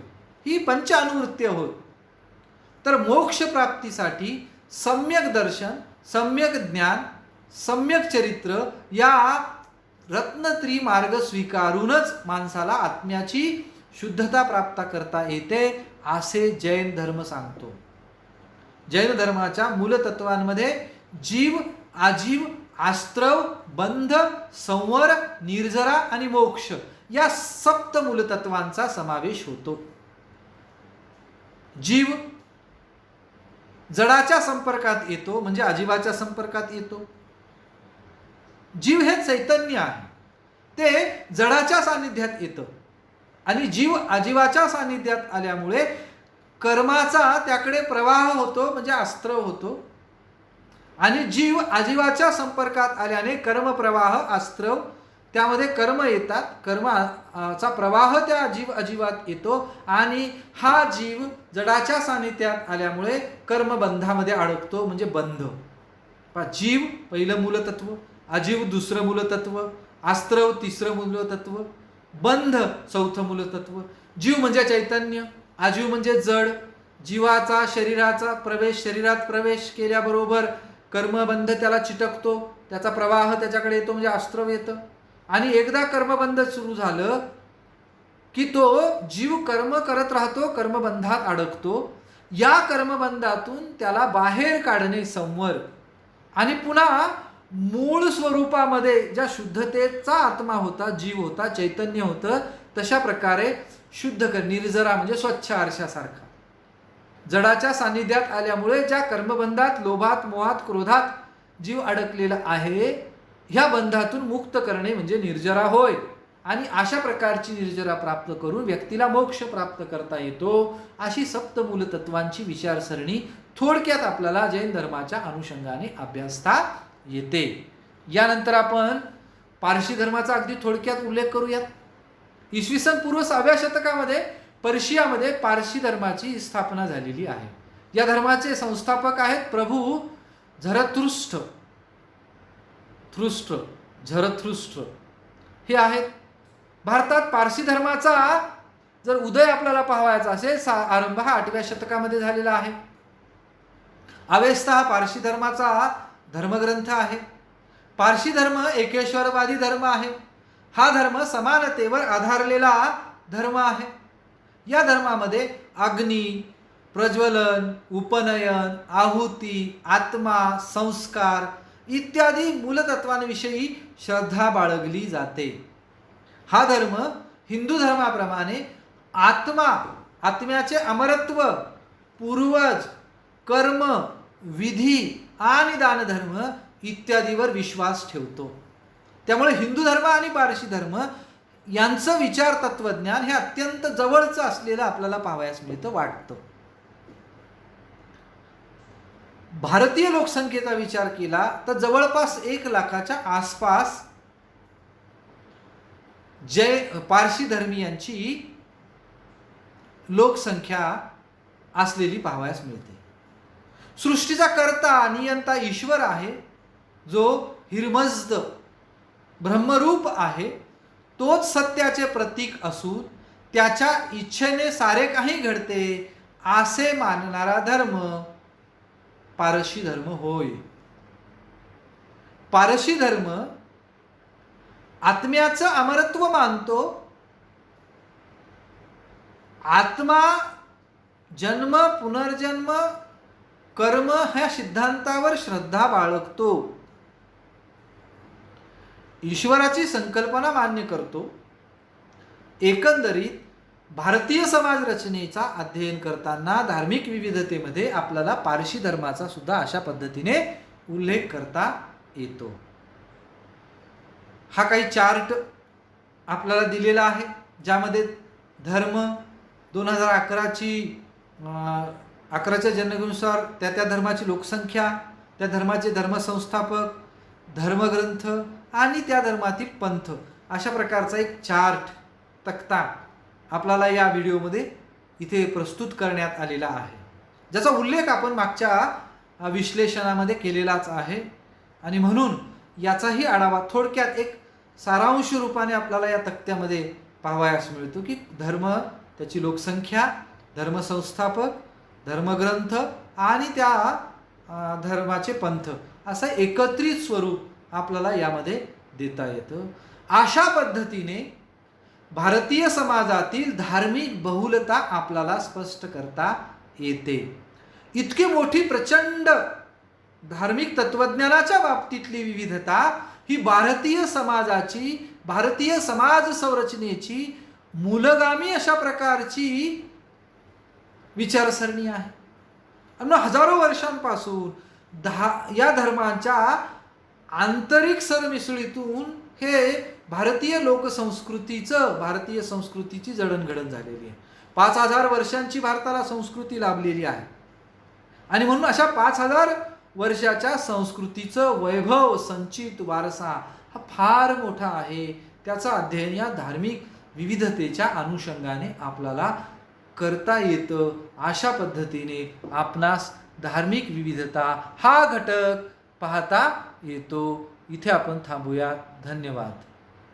ही पंच अनुवृत्ते होत. तर मोक्ष प्राप्तीसाठी सम्यक दर्शन, सम्यक ज्ञान, सम्यक चरित्र या रत्नत्री मार्ग स्वीकारूनच माणसाला आत्म्याची शुद्धता प्राप्त करता येते असे जैन धर्म सांगतो. जैन धर्माच्या मूलतत्वांमध्ये जीव, आजीव, आस्त्रव, बंध, संवर, निर्जरा आणि मोक्ष या सप्त मूलतत्वांचा समावेश होतो. जीव जडाच्या संपर्कात येतो म्हणजे आजीवाच्या संपर्कात येतो. जीव हे चैतन्य आहे, ते जडाच्या सानिध्यात येतं आणि जीव आजीवाच्या सानिध्यात आल्यामुळे कर्माचा त्याकडे प्रवाह होतो म्हणजे अस्त्र होतो. आणि जीव आजीवाच्या संपर्कात आल्याने कर्मप्रवाह, अस्त्र त्यामध्ये कर्म येतात, कर्माचा प्रवाह त्या जीव अजीवात येतो आणि हा जीव जडाच्या सानिध्यात आल्यामुळे कर्मबंधामध्ये अडकतो म्हणजे बंध. जीव पहिलं मूलतत्व, अजीव दुसरं मूलतत्व, अस्त्र तिसरं मूलतत्व, बंध चौथं मूलतत्व. जीव म्हणजे चैतन्य, आजीव म्हणजे जड. जीवाचा शरीरात प्रवेश केल्याबरोबर कर्मबंध त्याला चिटकतो, त्याचा प्रवाह त्याच्याकडे येतो, म्हणजे आश्रव येतं. आणि एकदा कर्मबंध सुरू झालं की तो जीव कर्म करत राहतो, कर्मबंधात अडकतो. या कर्मबंधातून त्याला बाहेर काढणे संवर, आणि पुन्हा मूळ स्वरूपामध्ये ज्या शुद्धतेचा आत्मा होता, जीव होता, चैतन्य होतं, तशा प्रकारे शुद्ध कर, निर्जरा म्हणजे स्वच्छ आरशासारखा. जडाच्या सान्निध्यात आल्यामुळे ज्या कर्मबंधात, लोभात, मोहात, क्रोधात जीव अडकलेला आहे, ह्या बंधातून मुक्त करणे म्हणजे निर्जरा होय. आणि अशा प्रकारची निर्जरा प्राप्त करून व्यक्तीला मोक्ष प्राप्त करता येतो. अशी सप्तमूल तत्वांची विचारसरणी थोडक्यात आपल्याला जैन धर्माच्या अनुषंगाने अभ्यासता येते. यानंतर आपण पारशी धर्माचा अगदी थोडक्यात उल्लेख करूयात. इसवी सन पूर्व 6व्या शतकामध्ये पर्शियामध्ये पारशी धर्माची स्थापना झालेली आहे. या धर्माचे संस्थापक आहेत प्रभू झरथुष्ट्र हे आहेत. भारतात पारसी धर्माचा जर उदय आपल्याला पाहायचा असेल, आरंभ हा 8व्या शतकामध्ये झालेला आहे. अवेस्ता हा पारशी धर्माचा धर्मग्रंथ आहे. पारशी धर्म एकेश्वरवादी धर्म आहे. हा धर्म समानतेवर आधारलेला धर्म आहे. या धर्मामध्ये अग्नी, प्रज्वलन, उपनयन, आहुती, आत्मा, संस्कार इत्यादी मूलतत्वांविषयी श्रद्धा बाळगली जाते. हा धर्म हिंदू धर्माप्रमाणे आत्म्याचे अमरत्व, पूर्वज, कर्म, विधी आणि दानधर्म इत्यादीवर विश्वास ठेवतो. त्यामुळे हिंदू धर्म आणि पारशी धर्म यांचं विचार तत्वज्ञान हे अत्यंत जवळचं असलेलं आपल्याला पाहावयास मिळतं, वाटतं. भारतीय लोकसंख्येचा विचार केला तर जवळपास 1 लाखाच्या आसपास पारशी धर्मीयांची लोकसंख्या असलेली पाहावयास मिळते. सृष्टीचा कर्ता, नियंता ईश्वर आहे, जो हिरमज्द ब्रह्मरूप आहे. तोच सत्याचे प्रतीक असून त्याच्या इच्छेने सारे काही घडते असे मानणारा धर्म पारशी धर्म होय. पारशी धर्म आत्म्याचं अमरत्व मानतो. आत्मा जन्म, पुनर्जन्म, कर्म ह्या सिद्धांतावर श्रद्धा बाळगतो. ईश्वराची संकल्पना मान्य करतो. एकंदरीत भारतीय समाज रचनेचा अध्ययन करताना धार्मिक विविधतेमध्ये आपल्याला पारशी धर्माचा सुद्धा अशा पद्धतीने उल्लेख करता येतो. हा काही चार्ट आपल्याला दिलेला आहे, ज्यामध्ये धर्म 2011च्या जनगणनेनुसार त्या धर्माची लोकसंख्या, त्या धर्माचे धर्मसंस्थापक, धर्मग्रंथ आणि त्या धर्मातील पंथ अशा प्रकारचा एक चार्ट, तक्ता आपल्याला या व्हिडिओमध्ये इथे प्रस्तुत करण्यात आलेला आहे, ज्याचा उल्लेख आपण मागच्या विश्लेषणामध्ये केलेलाच आहे. आणि म्हणून याचाही आढावा थोडक्यात एक सारांश रूपाने आपल्याला या तक्त्यामध्ये पाहावयास मिळतो की धर्म, त्याची लोकसंख्या, धर्मसंस्थापक, धर्मग्रंथ आणि त्या धर्माचे पंथ असं एकत्रित स्वरूप आपल्याला यामध्ये देता येतं. अशा पद्धतीने भारतीय समाजातील धार्मिक बहुलता आपल्याला स्पष्ट करता येते. इतकी मोठी प्रचंड धार्मिक तत्वज्ञानाच्या बाबतीतली विविधता ही भारतीय समाजाची, भारतीय समाज संरचनेची मूलगामी अशा प्रकारची विचारसरणी आहे. हजारो वर्षांपासून या धर्मांच्या आंतरिक सरमिसळीतून हे भारतीय लोकसंस्कृतीचं, भारतीय संस्कृतीची जडणघडण झालेली आहे. 5000 वर्षांची भारताला संस्कृती लाभलेली आहे. आणि म्हणून अशा 5000 वर्षाच्या संस्कृतीचं वैभव, संचित वारसा हा फार मोठा आहे. त्याचं अध्ययन या धार्मिक विविधतेच्या अनुषंगाने आपल्याला करता येतं. अशा पद्धतीने आपणास धार्मिक विविधता हा घटक पाहता येतो. इथे आपण थांबूया. धन्यवाद.